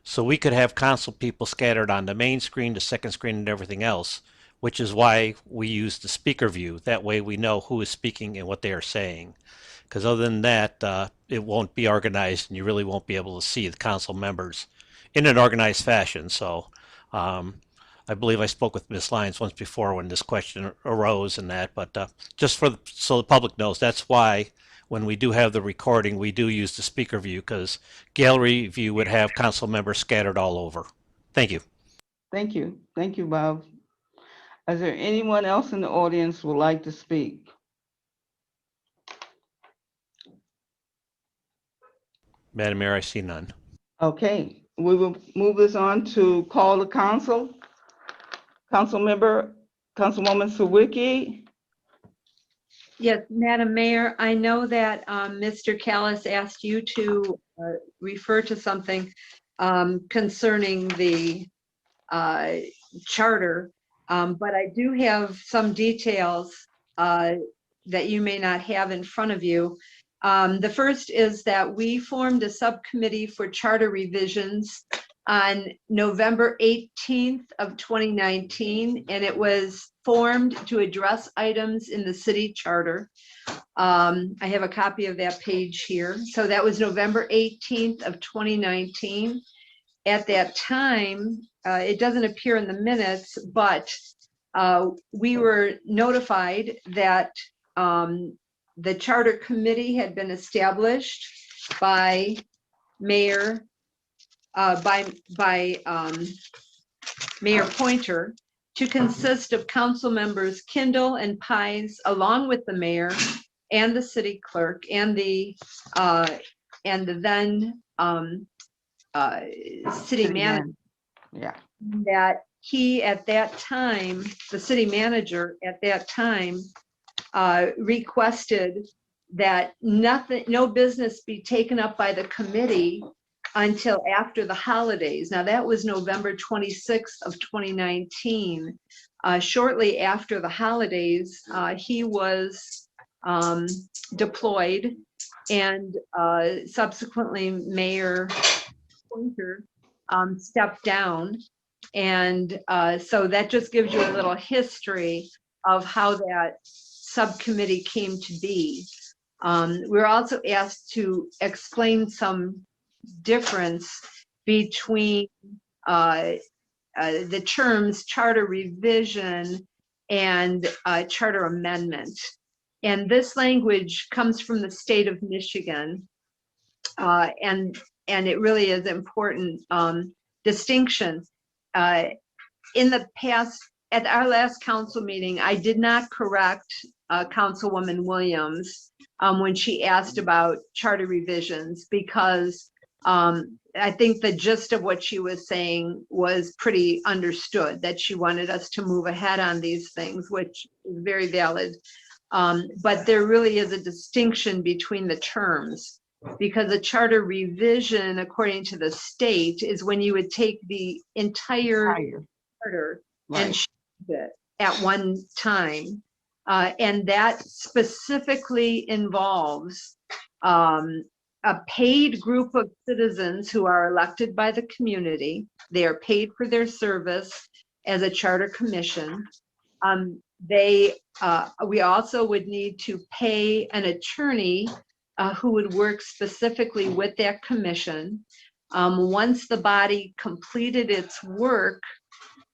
So we could have council people scattered on the main screen, the second screen, and everything else, which is why we use the speaker view. That way we know who is speaking and what they are saying. Because other than that, it won't be organized and you really won't be able to see the council members in an organized fashion. So I believe I spoke with Ms. Lyons once before when this question arose and that, but just so the public knows, that's why when we do have the recording, we do use the speaker view, because gallery view would have council members scattered all over. Thank you. Thank you. Thank you, Bob. Is there anyone else in the audience who would like to speak? Madam Mayor, I see none. Okay, we will move this on to call the council. Councilwoman Sawicki. Yes, Madam Mayor, I know that Mr. Callis asked you to refer to something concerning the charter, but I do have some details that you may not have in front of you. The first is that we formed a subcommittee for charter revisions on November 18th of 2019, and it was formed to address items in the city charter. I have a copy of that page here. So that was November 18th of 2019. At that time, it doesn't appear in the minutes, but we were notified that the charter committee had been established by Mayor Mayor Pointer to consist of council members Kindle and Pies, along with the mayor and the city clerk and the then city manager. Yeah. That he at that time, the city manager at that time, requested that no business be taken up by the committee until after the holidays. Now that was November 26th of 2019. Shortly after the holidays, he was deployed, and subsequently Mayor Pointer stepped down. And so that just gives you a little history of how that subcommittee came to be. We're also asked to explain some difference between the terms charter revision and charter amendment. And this language comes from the state of Michigan. And it really is important distinction. In the past, at our last council meeting, I did not correct Councilwoman Williams when she asked about charter revisions, because I think the gist of what she was saying was pretty understood, that she wanted us to move ahead on these things, which is very valid. But there really is a distinction between the terms, because a charter revision, according to the state, is when you would take the entire charter and change it at one time. And that specifically involves a paid group of citizens who are elected by the community. They are paid for their service as a charter commission. We also would need to pay an attorney who would work specifically with that commission. Once the body completed its work,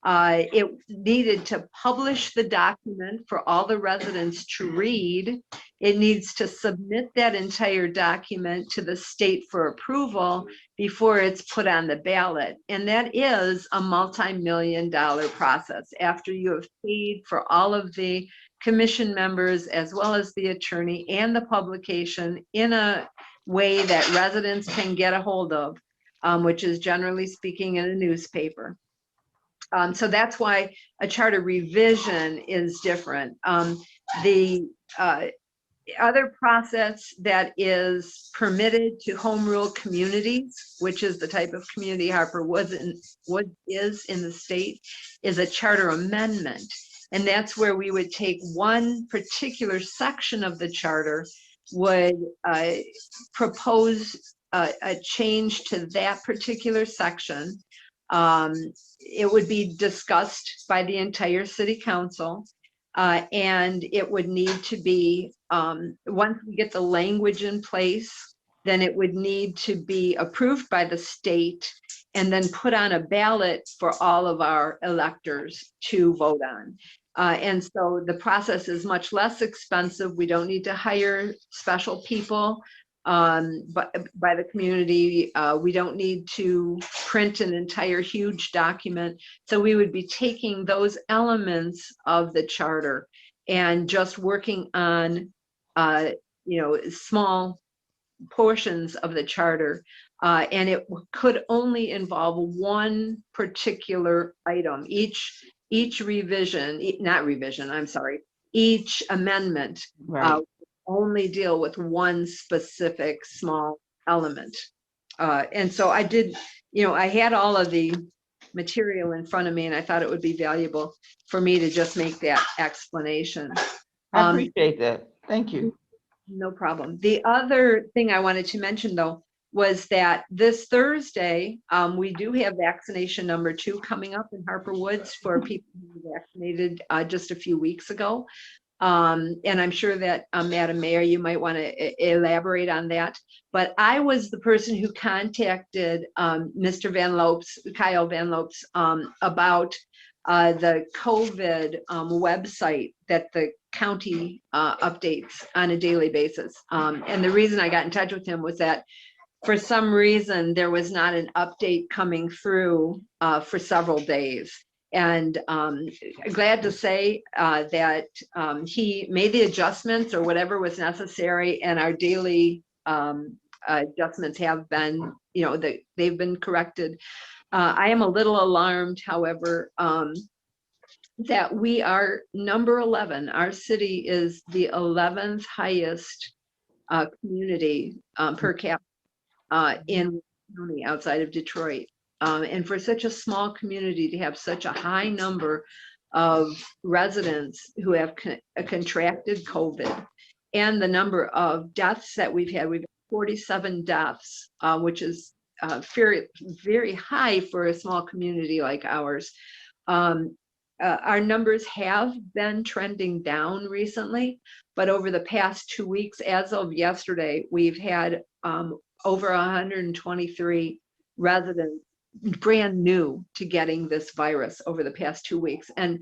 it needed to publish the document for all the residents to read. It needs to submit that entire document to the state for approval before it's put on the ballot. And that is a multi-million-dollar process after you have paid for all of the commission members, as well as the attorney and the publication in a way that residents can get a hold of. which is generally speaking in a newspaper. So that's why a charter revision is different. The other process that is permitted to home rule communities, which is the type of community Harper Woods is in the state, is a charter amendment. And that's where we would take one particular section of the charter, would propose a change to that particular section. It would be discussed by the entire city council. And it would need to be, once we get the language in place, then it would need to be approved by the state and then put on a ballot for all of our electors to vote on. And so the process is much less expensive. We don't need to hire special people but by the community. We don't need to print an entire huge document. So we would be taking those elements of the charter and just working on, small portions of the charter. And it could only involve one particular item. Each revision, not revision, I'm sorry, each amendment only deal with one specific small element. And so I did, I had all of the material in front of me, and I thought it would be valuable for me to just make that explanation. I appreciate that. Thank you. No problem. The other thing I wanted to mention, though, was that this Thursday, we do have vaccination number 2 coming up in Harper Woods for people who were vaccinated just a few weeks ago. And I'm sure that, Madam Mayor, you might want to elaborate on that. But I was the person who contacted Mr. Kyle Van Lopes, about the COVID website that the county updates on a daily basis. And the reason I got in touch with him was that for some reason, there was not an update coming through for several days. And glad to say that he made the adjustments or whatever was necessary, and our daily adjustments have been, they've been corrected. I am a little alarmed, however, that we are number 11. Our city is the 11th highest community per capita in county outside of Detroit. And for such a small community to have such a high number of residents who have contracted COVID, and the number of deaths that we've had 47 deaths, which is very, very high for a small community like ours. Our numbers have been trending down recently, but over the past 2 weeks, as of yesterday, we've had over 123 residents brand new to getting this virus over the past 2 weeks. And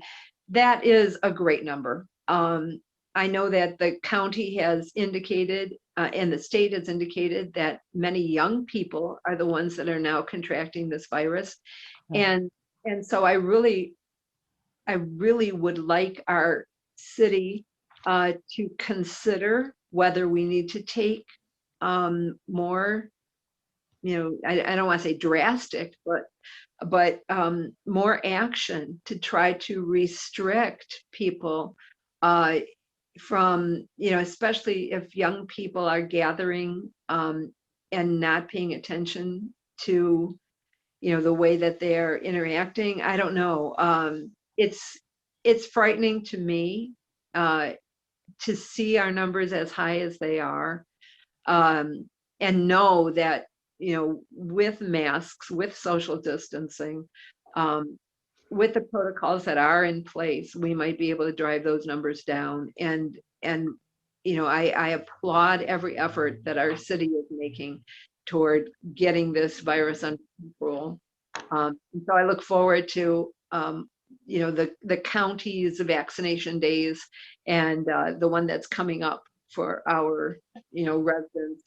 that is a great number. I know that the county has indicated and the state has indicated that many young people are the ones that are now contracting this virus. And so I really would like our city to consider whether we need to take more, I don't want to say drastic, but more action to try to restrict people from, especially if young people are gathering and not paying attention to, the way that they're interacting. I don't know. It's frightening to me to see our numbers as high as they are, and know that, with masks, with social distancing, with the protocols that are in place, we might be able to drive those numbers down. And I applaud every effort that our city is making toward getting this virus under control. So I look forward to the county's vaccination days, and the one that's coming up for our residents,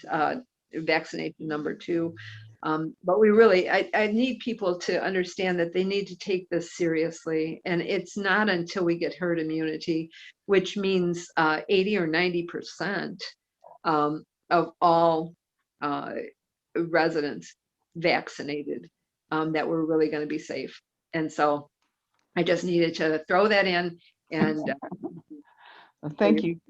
vaccination number 2. But we really, I need people to understand that they need to take this seriously. And it's not until we get herd immunity, which means 80 or 90% of all residents vaccinated, that we're really going to be safe. And so I just needed to throw that in and Thank you.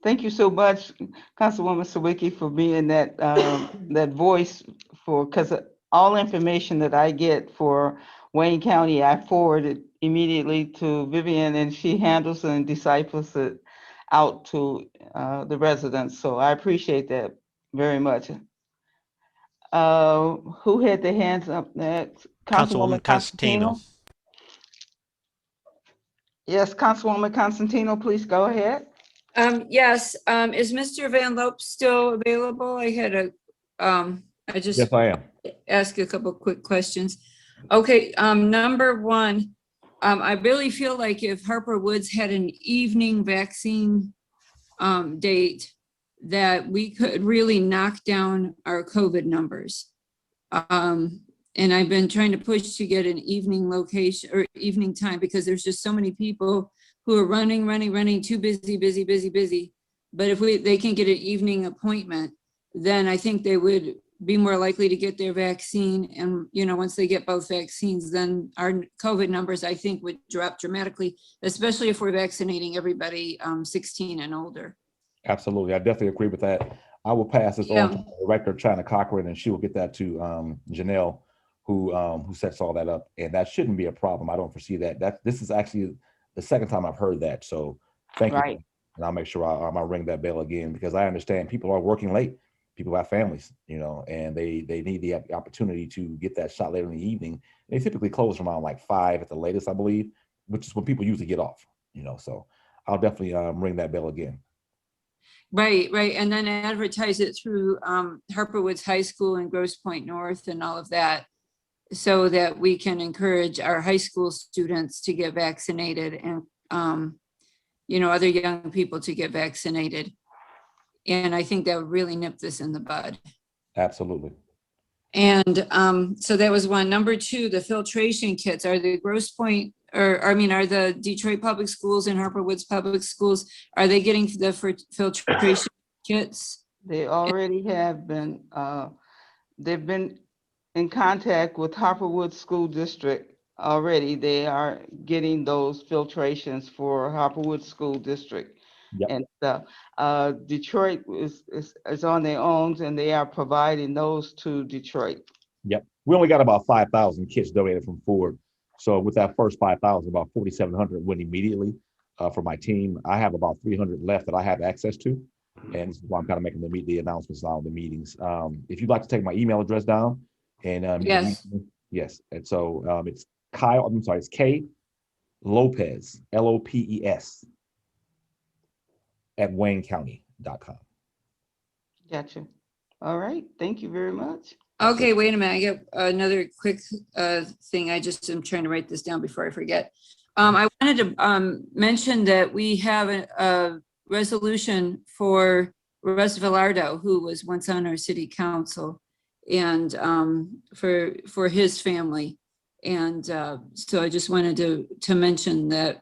Thank you so much, Councilwoman Sawicki, for being that that voice for, because all information that I get for Wayne County, I forward it immediately to Vivian, and she handles and disciples it out to the residents. So I appreciate that very much. Who had their hands up next? Councilwoman Constantino. Yes, Councilwoman Constantino, please go ahead. Yes, is Mr. Van Loop still available? I had a, I just Yes, I am. ask a couple quick questions. Okay, number one, I really feel like if Harper Woods had an evening vaccine date, that we could really knock down our COVID numbers. And I've been trying to push to get an evening location or evening time, because there's just so many people who are running, too busy. But if they can get an evening appointment, then I think they would be more likely to get their vaccine. And, you know, once they get both vaccines, then our COVID numbers, I think, would drop dramatically, especially if we're vaccinating everybody 16 and older. Absolutely. I definitely agree with that. I will pass this on to the Director China Cochran, and she will get that to Janelle, who sets all that up. And that shouldn't be a problem. I don't foresee that. This is actually the second time I've heard that. So thank you. And I'll make sure I'll ring that bell again, because I understand people are working late. People have families, you know, and they need the opportunity to get that shot later in the evening. They typically close around like 5 at the latest, I believe, which is when people usually get off, you know. So I'll definitely ring that bell again. Right. And then advertise it through Harper Woods High School and Grosse Pointe North and all of that, so that we can encourage our high school students to get vaccinated and, you know, other young people to get vaccinated. And I think that would really nip this in the bud. Absolutely. And so that was one. Number two, the filtration kits. Are the Grosse Pointe, or I mean, are the Detroit Public Schools and Harper Woods Public Schools, are they getting the filtration kits? They already have been, they've been in contact with Harper Woods School District already. They are getting those filtrations for Harper Woods School District. Yep. And Detroit is on their own, and they are providing those to Detroit. Yep. We only got about 5,000 kits donated from Ford. So with that first 5,000, about 4,700 went immediately for my team. I have about 300 left that I have access to. And this is why I'm kind of making the announcements on the meetings. If you'd like to take my email address down, and yes. Yes. And so it's Kyle, I'm sorry, it's K Lopez, Lopez at WayneCounty.com. Gotcha. All right. Thank you very much. Okay, wait a minute. I get another quick thing. I just am trying to write this down before I forget. I wanted to mention that we have a resolution for Russ Villardo, who was once on our city council, and for his family. And so I just wanted to mention that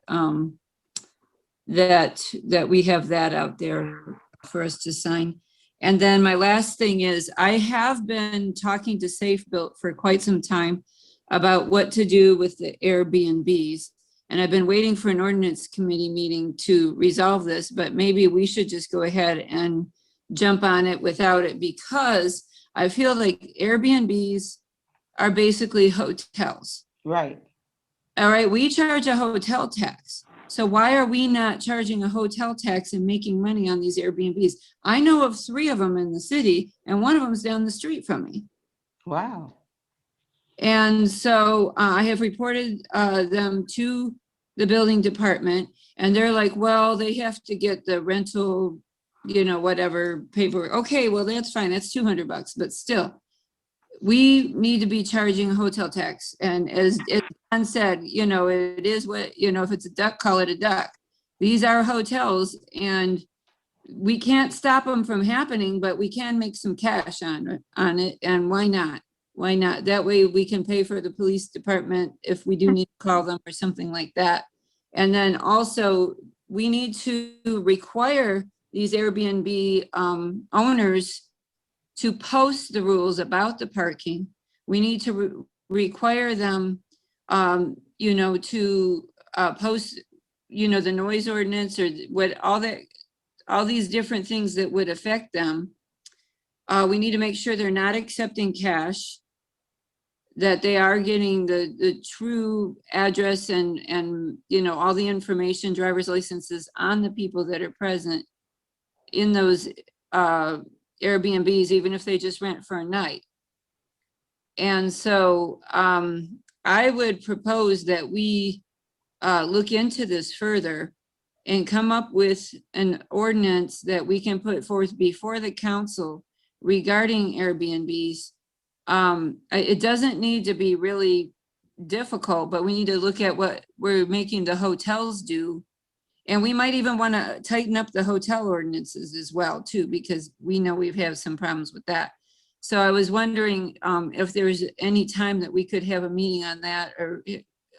that we have that out there for us to sign. And then my last thing is, I have been talking to Safe Built for quite some time about what to do with the Airbnbs. And I've been waiting for an ordinance committee meeting to resolve this, but maybe we should just go ahead and jump on it without it, because I feel like Airbnbs are basically hotels. Right. All right, we charge a hotel tax. So why are we not charging a hotel tax and making money on these Airbnbs? I know of 3 of them in the city, and one of them is down the street from me. Wow. And so I have reported them to the building department, and they're like, well, they have to get the rental, you know, whatever paperwork. Okay, well, that's fine. That's $200, but still, we need to be charging a hotel tax. And as John said, you know, it is what, you know, if it's a duck, call it a duck. These are hotels, and we can't stop them from happening, but we can make some cash on it. And why not? Why not? That way we can pay for the police department if we do need to call them or something like that. And then also we need to require these Airbnb owners to post the rules about the parking. We need to require them, you know, to post, you know, the noise ordinance or what, all these different things that would affect them. We need to make sure they're not accepting cash, that they are getting the true address and, you know, all the information, driver's licenses on the people that are present in those Airbnbs, even if they just rent for a night. And so I would propose that we look into this further and come up with an ordinance that we can put forth before the council regarding Airbnbs. It doesn't need to be really difficult, but we need to look at what we're making the hotels do. And we might even want to tighten up the hotel ordinances as well too, because we know we've had some problems with that. So I was wondering if there's any time that we could have a meeting on that, or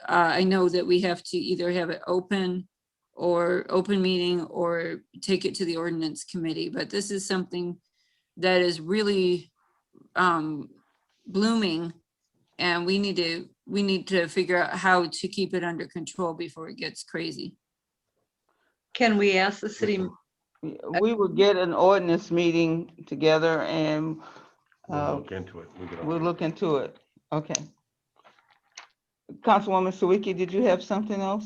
I know that we have to either have it open meeting or take it to the ordinance committee, but this is something that is really blooming, and we need to figure out how to keep it under control before it gets crazy. Can we ask the city? We will get an ordinance meeting together and We'll look into it. we'll look into it. Okay. Councilwoman Sawicki, did you have something else?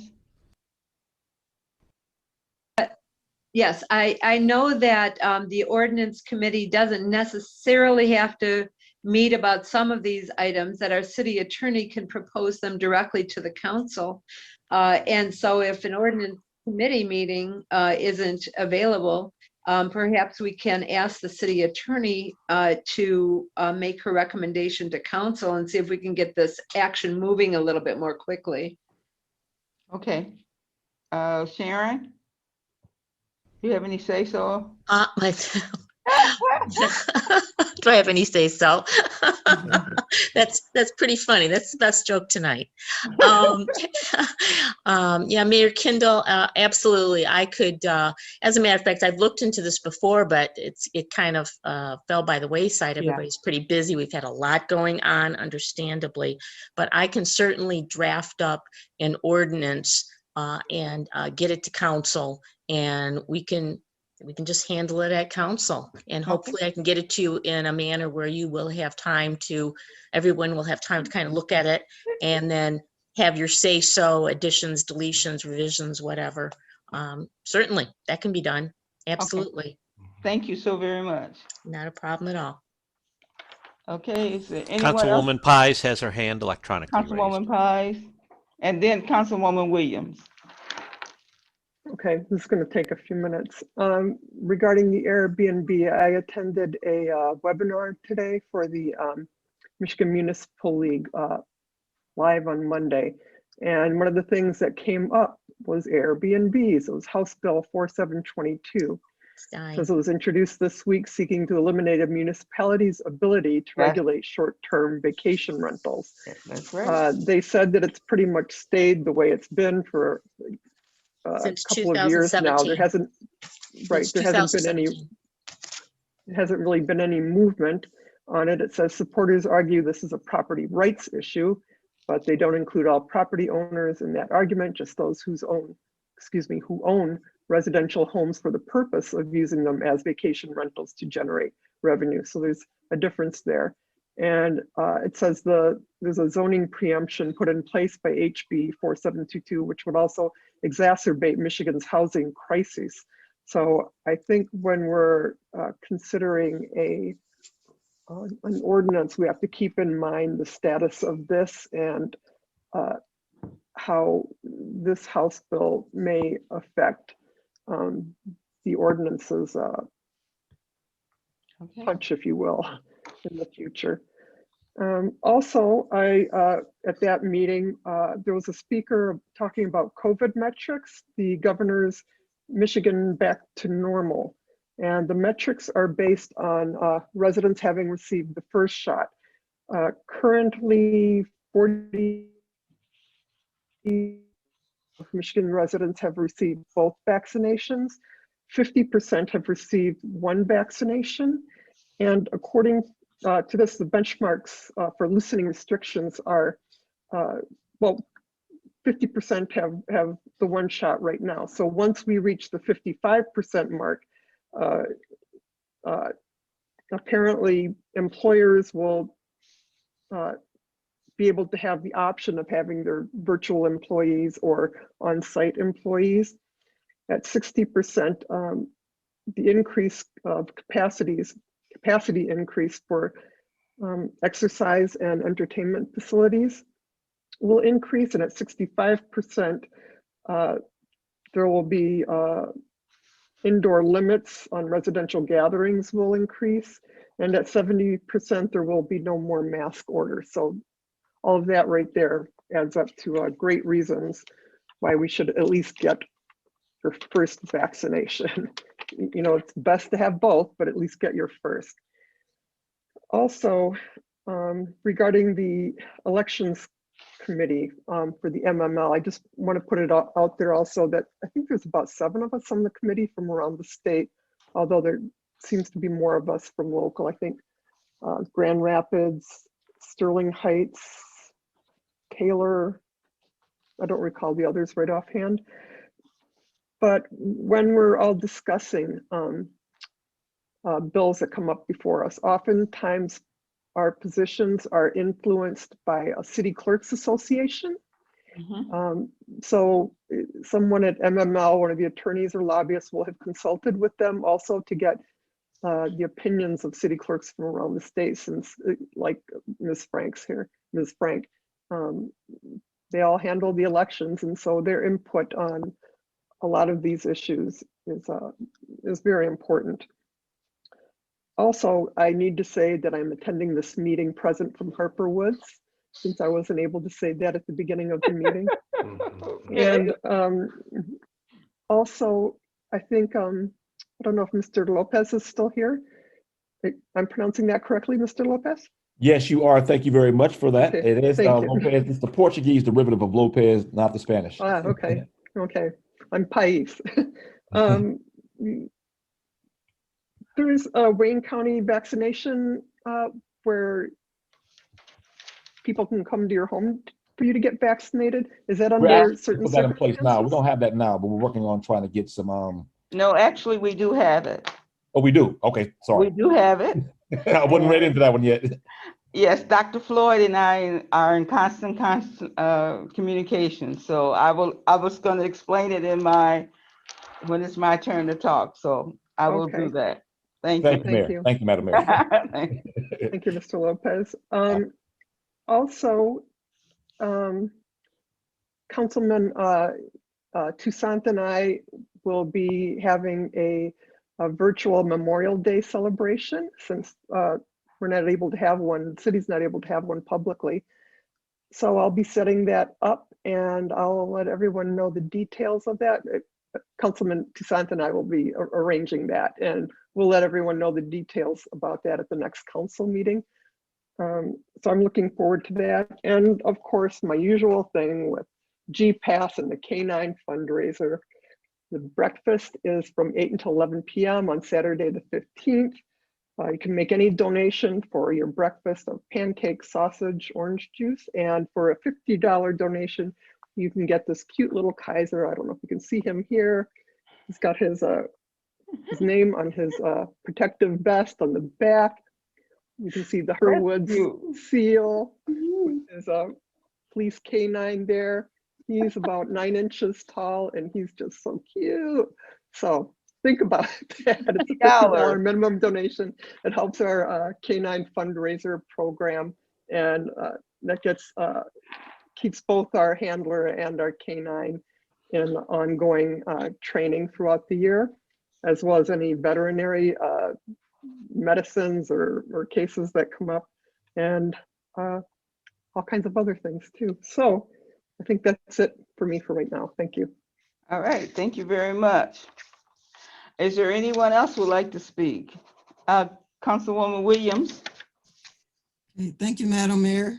Yes, I know that the ordinance committee doesn't necessarily have to meet about some of these items, that our city attorney can propose them directly to the council. And so if an ordinance committee meeting isn't available, perhaps we can ask the city attorney to make her recommendation to council and see if we can get this action moving a little bit more quickly. Okay. Sharon? You have any say so? Myself. Do I have any say so? That's pretty funny. That's the best joke tonight. Yeah, Mayor Kindle, absolutely. I could, as a matter of fact, I've looked into this before, but it kind of fell by the wayside. Everybody's pretty busy. We've had a lot going on, understandably, but I can certainly draft up an ordinance and get it to council, and we can just handle it at council, and hopefully I can get it to you in a manner where you will have time to, everyone will have time to kind of look at it and then have your say so, additions, deletions, revisions, whatever. Certainly that can be done. Absolutely. Okay. Thank you so very much. Not a problem at all. Okay, is there anyone else? Councilwoman Pies has her hand electronically raised. Councilwoman Pies, and then Councilwoman Williams. Okay, this is going to take a few minutes. Regarding the Airbnb, I attended a webinar today for the Michigan Municipal League live on Monday. And one of the things that came up was Airbnbs. It was House Bill 4722. Because it was introduced this week, seeking to eliminate a municipality's ability to regulate short-term vacation rentals. That's right. They said that it's pretty much stayed the way it's been for a couple of years now. There hasn't, right, there hasn't been any, it hasn't really been any movement on it. It says supporters argue this is a property rights issue, but they don't include all property owners in that argument, just those who own residential homes for the purpose of using them as vacation rentals to generate revenue. So there's a difference there. And it says there's a zoning preemption put in place by HB 4722, which would also exacerbate Michigan's housing crisis. So I think when we're considering an ordinance, we have to keep in mind the status of this and how this House bill may affect the ordinance's punch, if you will, in the future. Also, at that meeting, there was a speaker talking about COVID metrics, the governor's Michigan back to normal. And the metrics are based on residents having received the first shot. Currently, 40 Michigan residents have received both vaccinations. 50% have received one vaccination. And according to this, the benchmarks for loosening restrictions are, well, 50% have the one shot right now. So once we reach the 55% mark, apparently employers will be able to have the option of having their virtual employees or on-site employees. At 60%, the increase of capacity increase for exercise and entertainment facilities will increase, and at 65%, there will be indoor limits on residential gatherings will increase, and at 70%, there will be no more mask orders. So all of that right there adds up to great reasons why we should at least get your first vaccination. You know, it's best to have both, but at least get your first. Also, regarding the elections committee for the MML, I just want to put it out there also that I think there's about 7 of us on the committee from around the state, although there seems to be more of us from local. I think Grand Rapids, Sterling Heights, Taylor, I don't recall the others right offhand. But when we're all discussing bills that come up before us, oftentimes our positions are influenced by a city clerks association. So someone at MML, one of the attorneys or lobbyists, will have consulted with them also to get the opinions of city clerks from around the state, since like Ms. Frank's here, Ms. Frank, they all handle the elections, and so their input on a lot of these issues is very important. Also, I need to say that I'm attending this meeting present from Harper Woods, since I wasn't able to say that at the beginning of the meeting. And also, I think, I don't know if Mr. Lopez is still here. I'm pronouncing that correctly, Mr. Lopez? Yes, you are. Thank you very much for that. Okay, It is thank you. Lopez. It's the Portuguese derivative of Lopez, not the Spanish. Okay, okay. I'm Pais. There's a Wayne County vaccination where people can come to your home for you to get vaccinated. Is that We're under asking to certain put that in place now. We circumstances? don't have that now, but we're working on trying to get some. No, actually, we do have it. Oh, we do. Okay, We sorry. do have it. I wasn't ready into that one yet. Yes, Dr. Floyd and I are in constant communication. So I was going to explain it when it's my turn to talk. So I will do that. Thank you. Thank you, Mayor. Thank you, Madam Mayor. Thank you, Mr. Lopez. Also, Councilman Toussaint and I will be having a virtual Memorial Day celebration, since we're not able to have one, the city's not able to have one publicly. So I'll be setting that up, and I'll let everyone know the details of that. Councilman Toussaint and I will be arranging that, and we'll let everyone know the details about that at the next council meeting. So I'm looking forward to that. And of course, my usual thing with GPAS and the K9 fundraiser. The breakfast is from 8 until 11 p.m. on Saturday the 15th. You can make any donation for your breakfast of pancakes, sausage, orange juice, and for a $50 donation, you can get this cute little Kaiser. I don't know if you can see him here. He's got his name on his protective vest on the back. You can see the Herwoods seal. There's a police K9 there. He's about 9 inches tall, and he's just so cute. So think about that. It's a $50 minimum donation. It helps our K9 fundraiser program, and that gets keeps both our handler and our K9 in ongoing training throughout the year, as well as any veterinary medicines or cases that come up, and all kinds of other things too. So I think that's it for me for right now. Thank you. All right, thank you very much. Is there anyone else who would like to speak? Councilwoman Williams. Okay, thank you, Madam Mayor.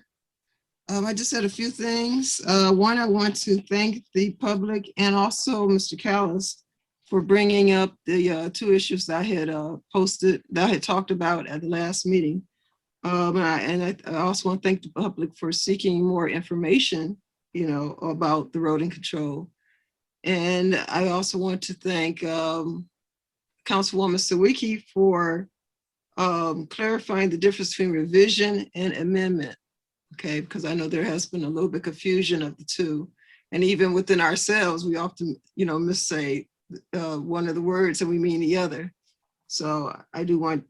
I just had a few things. One, I want to thank the public and also Mr. Callis for bringing up the two issues that I had posted, that I had talked about at the last meeting. I also want to thank the public for seeking more information, about the rodent control. And I also want to thank Councilwoman Sawicki for clarifying the difference between revision and amendment. Okay, because I know there has been a little bit confusion of the two. And even within ourselves, we often, missay one of the words and we mean the other. So I do want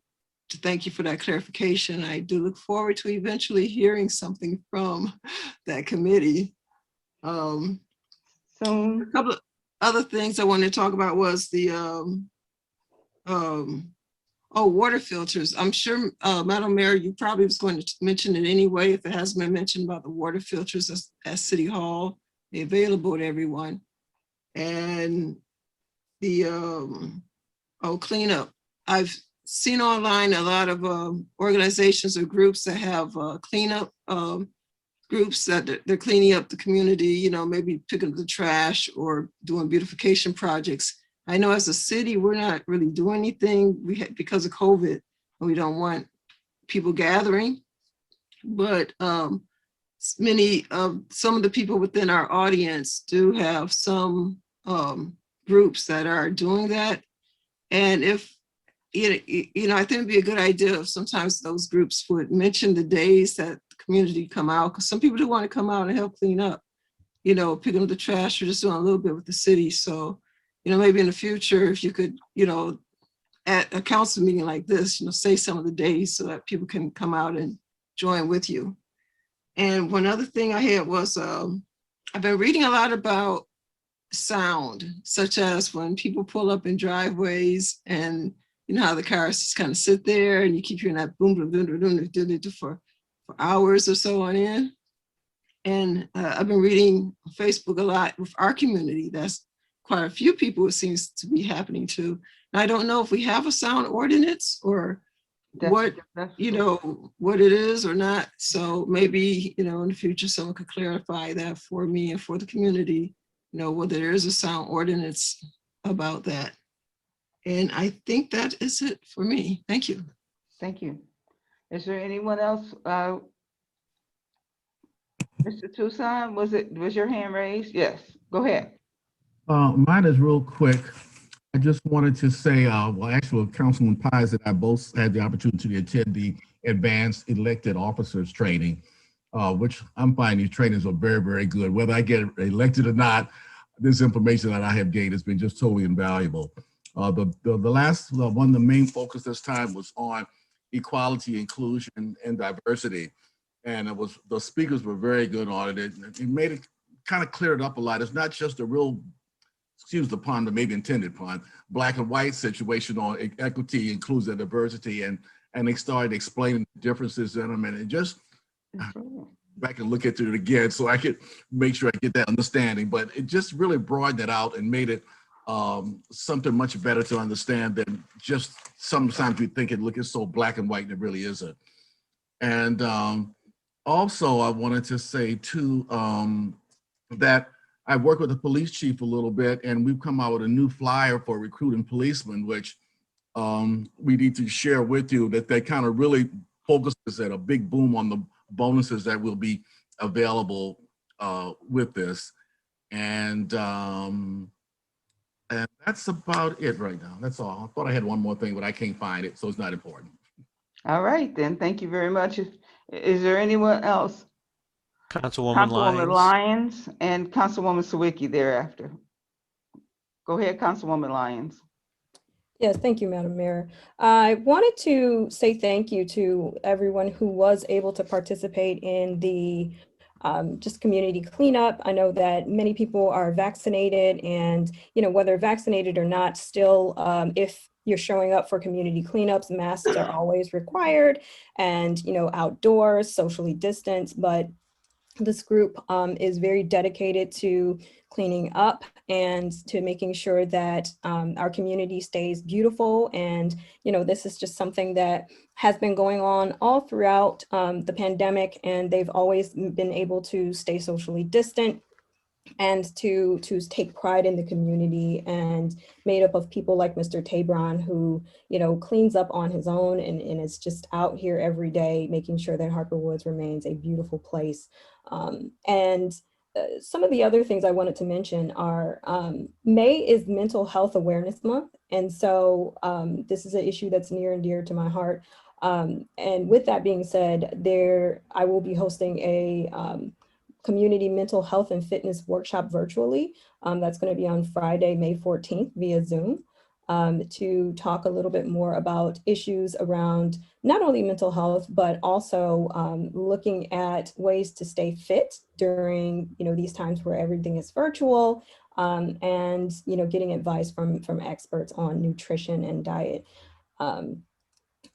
to thank you for that clarification. I do look forward to eventually hearing something from that committee. A couple of other things I wanted to talk about was the water filters. I'm sure, Madam Mayor, you probably was going to mention it anyway, if it hasn't been mentioned about the water filters at City Hall, they're available to everyone. And the cleanup. I've seen online a lot of organizations or groups that have cleanup groups that they're cleaning up the community, maybe picking up the trash or doing beautification projects. I know as a city, we're not really doing anything because of COVID, and we don't want people gathering. But some of the people within our audience do have some groups that are doing that. And if, I think it'd be a good idea if sometimes those groups would mention the days that the community come out, because some people do want to come out and help clean up, picking up the trash or just doing a little bit with the city. So, maybe in the future, if you could, at a council meeting like this, say some of the days so that people can come out and join with you. And one other thing I had was, I've been reading a lot about sound, such as when people pull up in driveways and how the cars just kind of sit there and you keep hearing that boom, boom, boom, boom, boom, boom, for hours or so on end. And I've been reading Facebook a lot with our community. That's quite a few people it seems to be happening to. And I don't know if we have a sound ordinance or what it is or not. So maybe, in the future, someone could clarify that for me and for the community, whether there is a sound ordinance about that. And I think that is it for me. Thank you. Thank you. Is there anyone else? Mr. Tucson, was your hand raised? Yes, go ahead. Mine is real quick. I just wanted to say, actually, Councilman Pies and I both had the opportunity to attend the Advanced Elected Officers Training, which I'm finding these trainings are very, very good. Whether I get elected or not, this information that I have gained has been just totally invaluable. The last one, the main focus this time was on equality, inclusion, and diversity. And the speakers were very good on it. It made it kind of cleared up a lot. It's not just a real, excuse the pun, but maybe intended pun, black and white situation on equity, inclusion, and diversity. And they started explaining the differences in them. And it just, back and look at it again so I could make sure I get that understanding. But it just really broadened it out and made it something much better to understand than just sometimes we think it's so black and white and it really isn't. And also I wanted to say too that I worked with the police chief a little bit and we've come out with a new flyer for recruiting policemen, which we need to share with you, that they kind of really focuses at a big boom on the bonuses that will be available with this. And that's about it right now. That's all. I thought I had one more thing, but I can't find it, so it's not important. All right, then. Thank you very much. Is there anyone else? Councilwoman Lyons and Councilwoman Sawicki thereafter. Go ahead, Councilwoman Lyons. Yes, thank you, Madam Mayor. I wanted to say thank you to everyone who was able to participate in the just community cleanup. I know that many people are vaccinated and, whether vaccinated or not, still, if you're showing up for community cleanups, masks are always required and, outdoors, socially distanced, but this group is very dedicated to cleaning up and to making sure that our community stays beautiful. And, this is just something that has been going on all throughout the pandemic, and they've always been able to stay socially distant. and to take pride in the community, and made up of people like Mr. Tabron, who, you know, cleans up on his own and is just out here every day making sure that Harper Woods remains a beautiful place. Some of the other things I wanted to mention are May is Mental Health Awareness Month. And so this is an issue that's near and dear to my heart. And with that being said, I will be hosting a community mental health and fitness workshop virtually. That's going to be on Friday, May 14th via Zoom, to talk a little bit more about issues around not only mental health, but also looking at ways to stay fit during, you know, these times where everything is virtual, and, you know, getting advice from experts on nutrition and diet.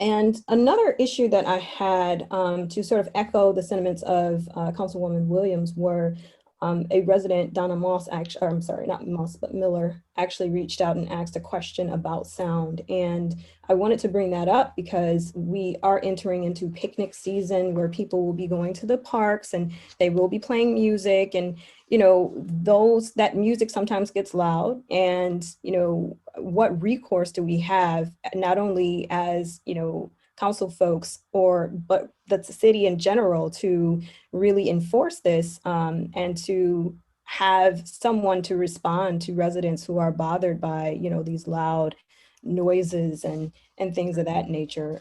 And another issue that I had, to sort of echo the sentiments of Councilwoman Williams, were a resident, Donna Moss, actually, or I'm sorry, not Moss, but Miller, actually reached out and asked a question about sound. And I wanted to bring that up because we are entering into picnic season where people will be going to the parks and they will be playing music. And, you know, that music sometimes gets loud. And, you know, what recourse do we have, not only as, you know, council folks, but the city in general, to really enforce this, and to have someone to respond to residents who are bothered by, you know, these loud noises and things of that nature.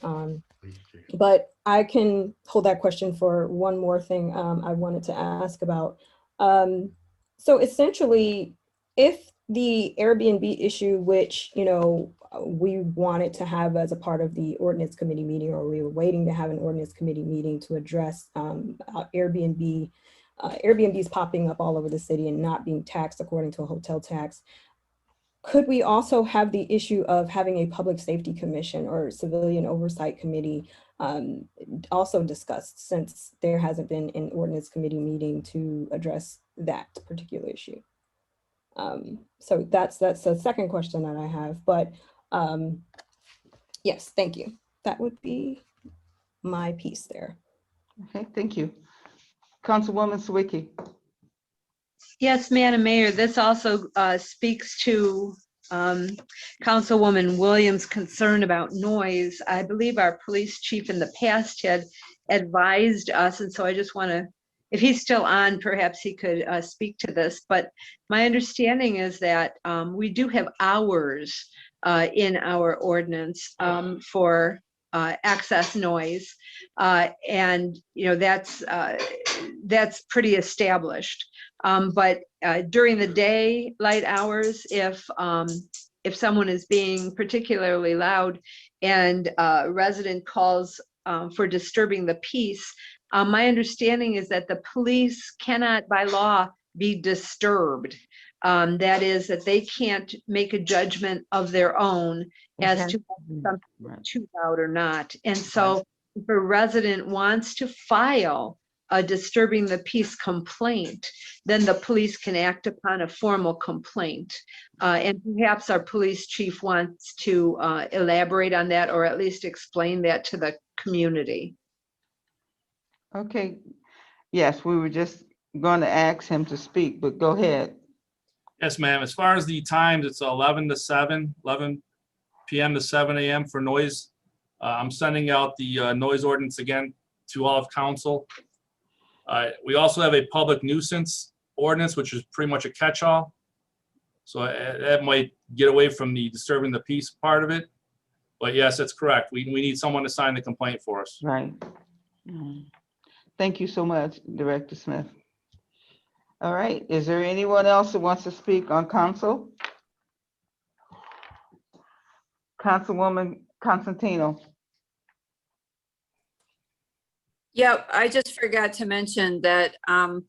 But I can hold that question for one more thing I wanted to ask about. So essentially, if the Airbnb issue, which, you know, we wanted to have as a part of the ordinance committee meeting, or we were waiting to have an ordinance committee meeting to address Airbnbs popping up all over the city and not being taxed according to a hotel tax. Could we also have the issue of having a public safety commission or civilian oversight committee also discussed, since there hasn't been an ordinance committee meeting to address that particular issue? So that's the second question that I have, but yes, thank you. That would be my piece there. Okay, thank you. Councilwoman Sawicki. Yes, Madam Mayor, this also speaks to Councilwoman Williams' concern about noise. I believe our police chief in the past had advised us, and so I just want to, if he's still on, perhaps he could speak to this. But my understanding is that we do have hours in our ordinance for excess noise, and you know that's pretty established. But during the daylight hours, if someone is being particularly loud and a resident calls for disturbing the peace, my understanding is that the police cannot by law be disturbed. That is, that they can't make a judgment of their own as to whether something is too loud or not. And so if a resident wants to file a disturbing the peace complaint, then the police can act upon a formal complaint. And perhaps our police chief wants to elaborate on that, or at least explain that to the community. Okay, yes, we were just going to ask him to speak, but go ahead. Yes, ma'am. As far as the times, it's 11 to 7, 11 p.m. to 7 a.m. for noise. I'm sending out the noise ordinance again to all of council. We also have a public nuisance ordinance, which is pretty much a catch-all. So that might get away from the disturbing the peace part of it. But yes, that's correct. We need someone to sign the complaint for us. Right. Thank you so much, Director Smith. All right, is there anyone else who wants to speak on council? Councilwoman Constantino. Yep, I just forgot to mention that on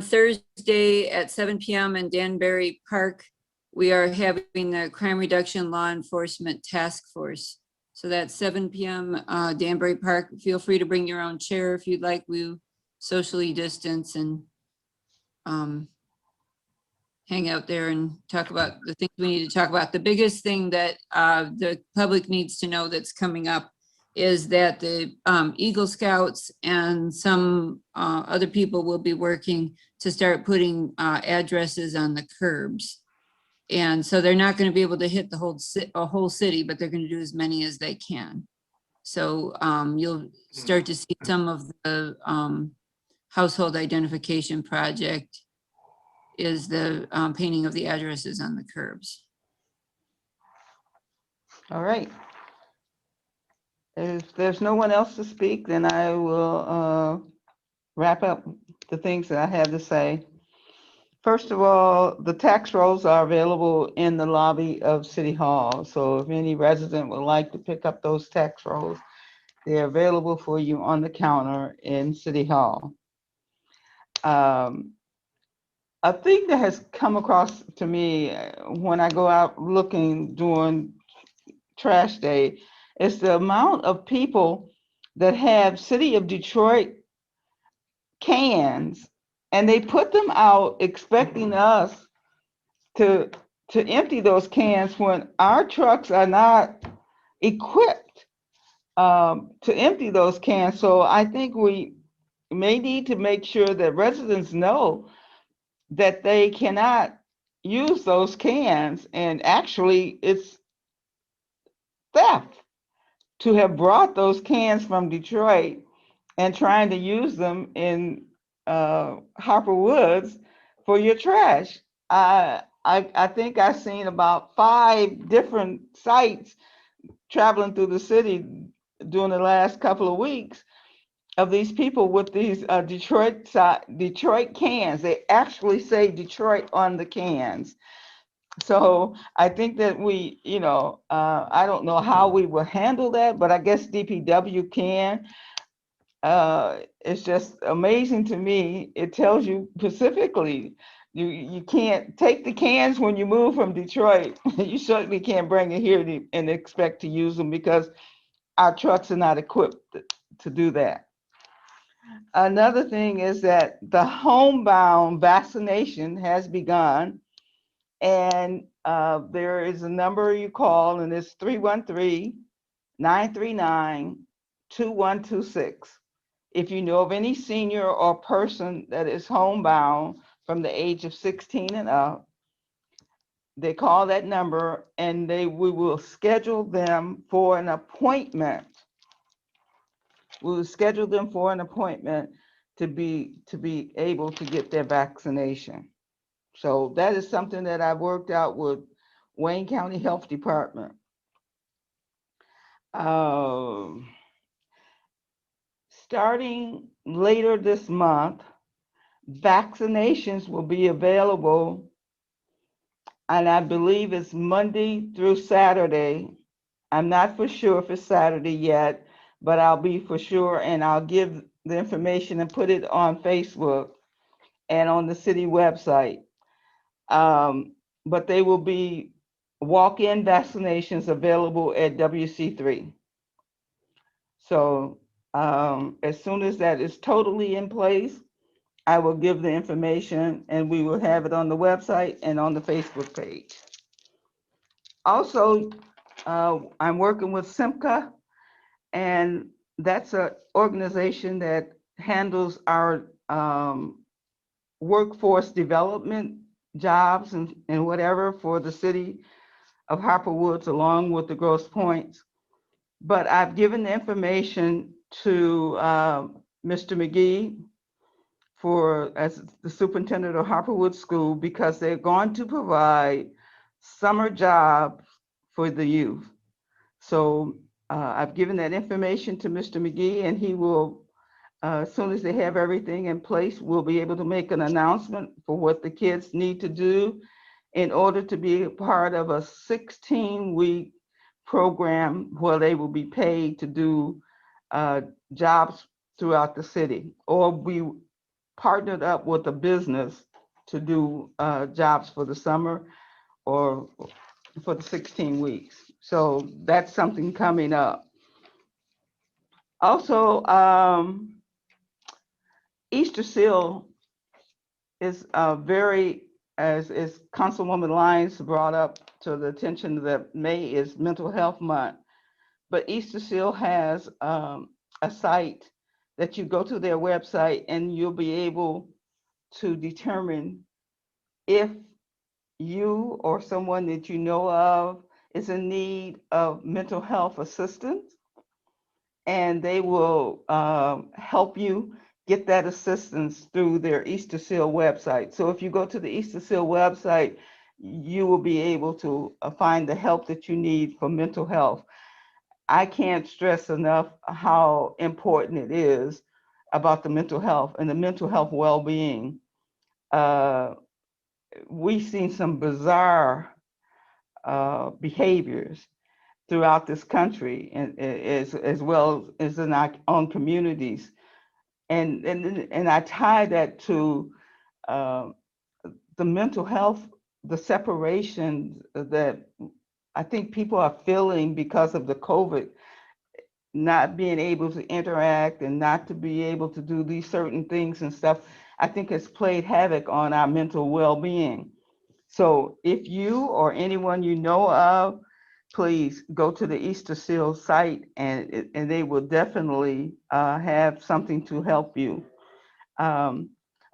Thursday at 7 p.m. in Danbury Park, we are having the Crime Reduction Law Enforcement Task Force. So that's 7 p.m. Danbury Park. Feel free to bring your own chair if you'd like. We socially distance and hang out there and talk about the things we need to talk about. The biggest thing that the public needs to know that's coming up is that the Eagle Scouts and some other people will be working to start putting addresses on the curbs. And so they're not going to be able to hit the whole city, but they're going to do as many as they can. So you'll start to see some of the household identification project is the painting of the addresses on the curbs. All right. If there's no one else to speak, then I will wrap up the things that I have to say. First of all, the tax rolls are available in the lobby of City Hall. So if any resident would like to pick up those tax rolls, they're available for you on the counter in City Hall. A thing that has come across to me when I go out looking during trash day is the amount of people that have City of Detroit cans, and they put them out expecting us to empty those cans when our trucks are not equipped to empty those cans. So I think we may need to make sure that residents know that they cannot use those cans, and actually it's theft to have brought those cans from Detroit and trying to use them in Harper Woods for your trash. I think I've seen about 5 different sites traveling through the city during the last couple of weeks of these people with these Detroit cans. They actually say Detroit on the cans. So I think that we, I don't know how we will handle that, but I guess DPW can. It's just amazing to me. It tells you specifically, you can't take the cans when you move from Detroit. You certainly can't bring it here and expect to use them because our trucks are not equipped to do that. Another thing is that the homebound vaccination has begun, and there is a number you call, and it's 313-939-2126. If you know of any senior or person that is homebound from the age of 16 and up, they call that number and we will schedule them for an appointment. We will schedule them for an appointment to be able to get their vaccination. So that is something that I've worked out with Wayne County Health Department. Starting later this month, vaccinations will be available, and I believe it's Monday through Saturday. I'm not for sure if it's Saturday yet, but I'll be for sure, and I'll give the information and put it on Facebook and on the city website. But they will be walk-in vaccinations available at WC3. So as soon as that is totally in place, I will give the information and we will have it on the website and on the Facebook page. Also, I'm working with SIMCA, and that's an organization that handles our workforce development jobs and whatever for the city of Harper Woods along with the Grosse Pointes. But I've given the information to Mr. McGee as the superintendent of Harper Woods School, because they're going to provide summer jobs for the youth. So I've given that information to Mr. McGee, and he will, as soon as they have everything in place, we'll be able to make an announcement for what the kids need to do in order to be a part of a 16-week program where they will be paid to do jobs throughout the city, or we partnered up with a business to do jobs for the summer or for the 16 weeks. So that's something coming up. Also, Easter Seal is very, as Councilwoman Lyons brought up to the attention, that May is Mental Health Month. but Easter Seal has a site that you go to their website and you'll be able to determine if you or someone that you know of is in need of mental health assistance, and they will help you get that assistance through their Easter Seal website. So if you go to the Easter Seal website, you will be able to find the help that you need for mental health. I can't stress enough how important it is about the mental health and the mental health well-being. We've seen some bizarre behaviors throughout this country, and as well as in our own communities, and I tie that to the mental health, the separation that I think people are feeling because of the COVID, not being able to interact and not to be able to do these certain things and stuff. I think has played havoc on our mental well-being. So if you or anyone you know of, please go to the Easter Seal site, and they will definitely have something to help you.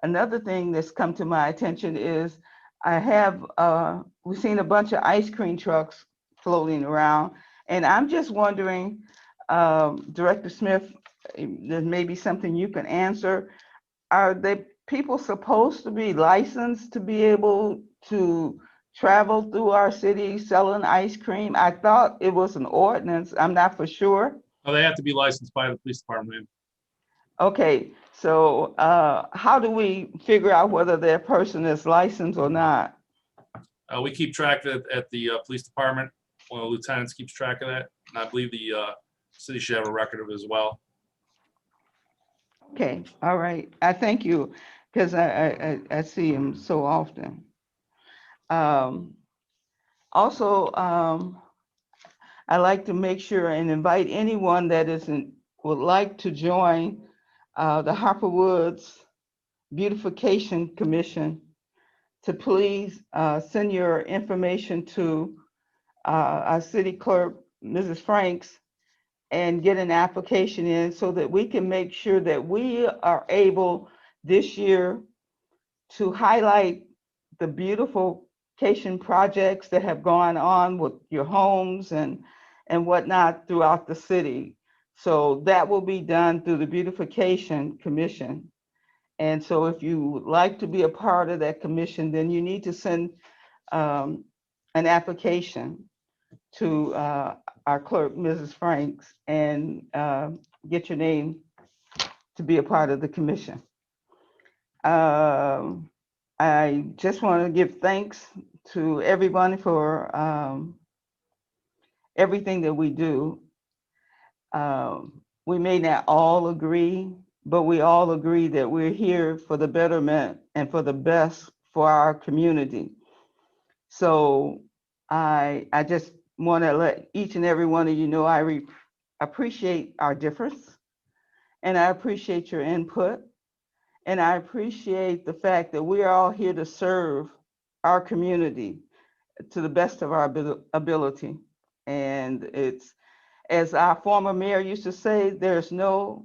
Another thing that's come to my attention is we've seen a bunch of ice cream trucks floating around, and I'm just wondering, Director Smith, there may be something you can answer. Are they people supposed to be licensed to be able to travel through our city selling ice cream? I thought it was an ordinance. I'm not for sure. Oh, they have to be licensed by the police department. Okay, so how do we figure out whether that person is licensed or not? We keep track of it at the police department. One of the lieutenants keeps track of that. And I believe the city should have a record of it as well. Okay, all right. I thank you, because I see him so often. Also, I like to make sure and invite anyone that would like to join the Harper Woods Beautification Commission to please send your information to our city clerk, Mrs. Franks, and get an application in so that we can make sure that we are able this year to highlight the beautification projects that have gone on with your homes and whatnot throughout the city. So that will be done through the Beautification Commission. And so if you would like to be a part of that commission, then you need to send an application to our clerk, Mrs. Franks, and get your name to be a part of the commission. I just want to give thanks to everyone for everything that we do. We may not all agree, but we all agree that we're here for the betterment and for the best for our community. So I just want to let each and every one of you know I appreciate our difference, and I appreciate your input, and I appreciate the fact that we are all here to serve our community to the best of our ability. And it's, as our former mayor used to say, there's no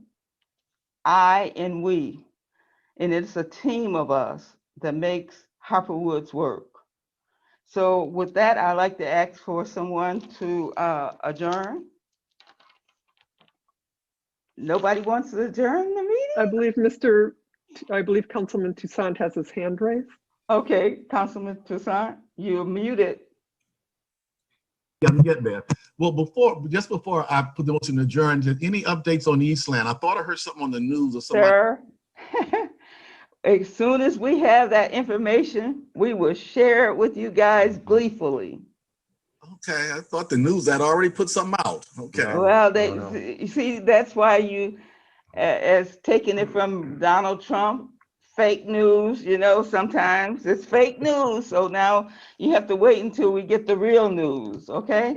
I in we, and it's a team of us that makes Harper Woods work. So with that, I'd like to ask for someone to adjourn. Nobody wants to adjourn the meeting? I believe Councilman Toussaint has his hand raised. Okay, Councilman Toussaint, you're muted. Yeah, I'm getting there. Well, just before I put the motion to adjourn, any updates on Eastland? I thought I heard something on the news or something. Sir, as soon as we have that information, we will share it with you guys gleefully. Okay, I thought the news had already put something out. Okay. Well, you see, that's why you, as taking it from Donald Trump, fake news, sometimes it's fake news. So now you have to wait until we get the real news, okay?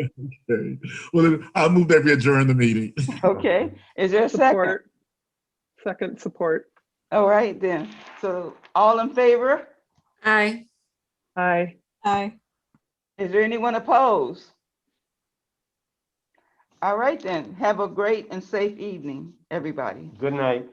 Okay. Well, then I'll move that we adjourn the meeting. Okay, is there a second? Second, support. All right, then. So all in favor? Aye. Aye. Aye. Is there anyone opposed? All right then, have a great and safe evening, everybody. Good night.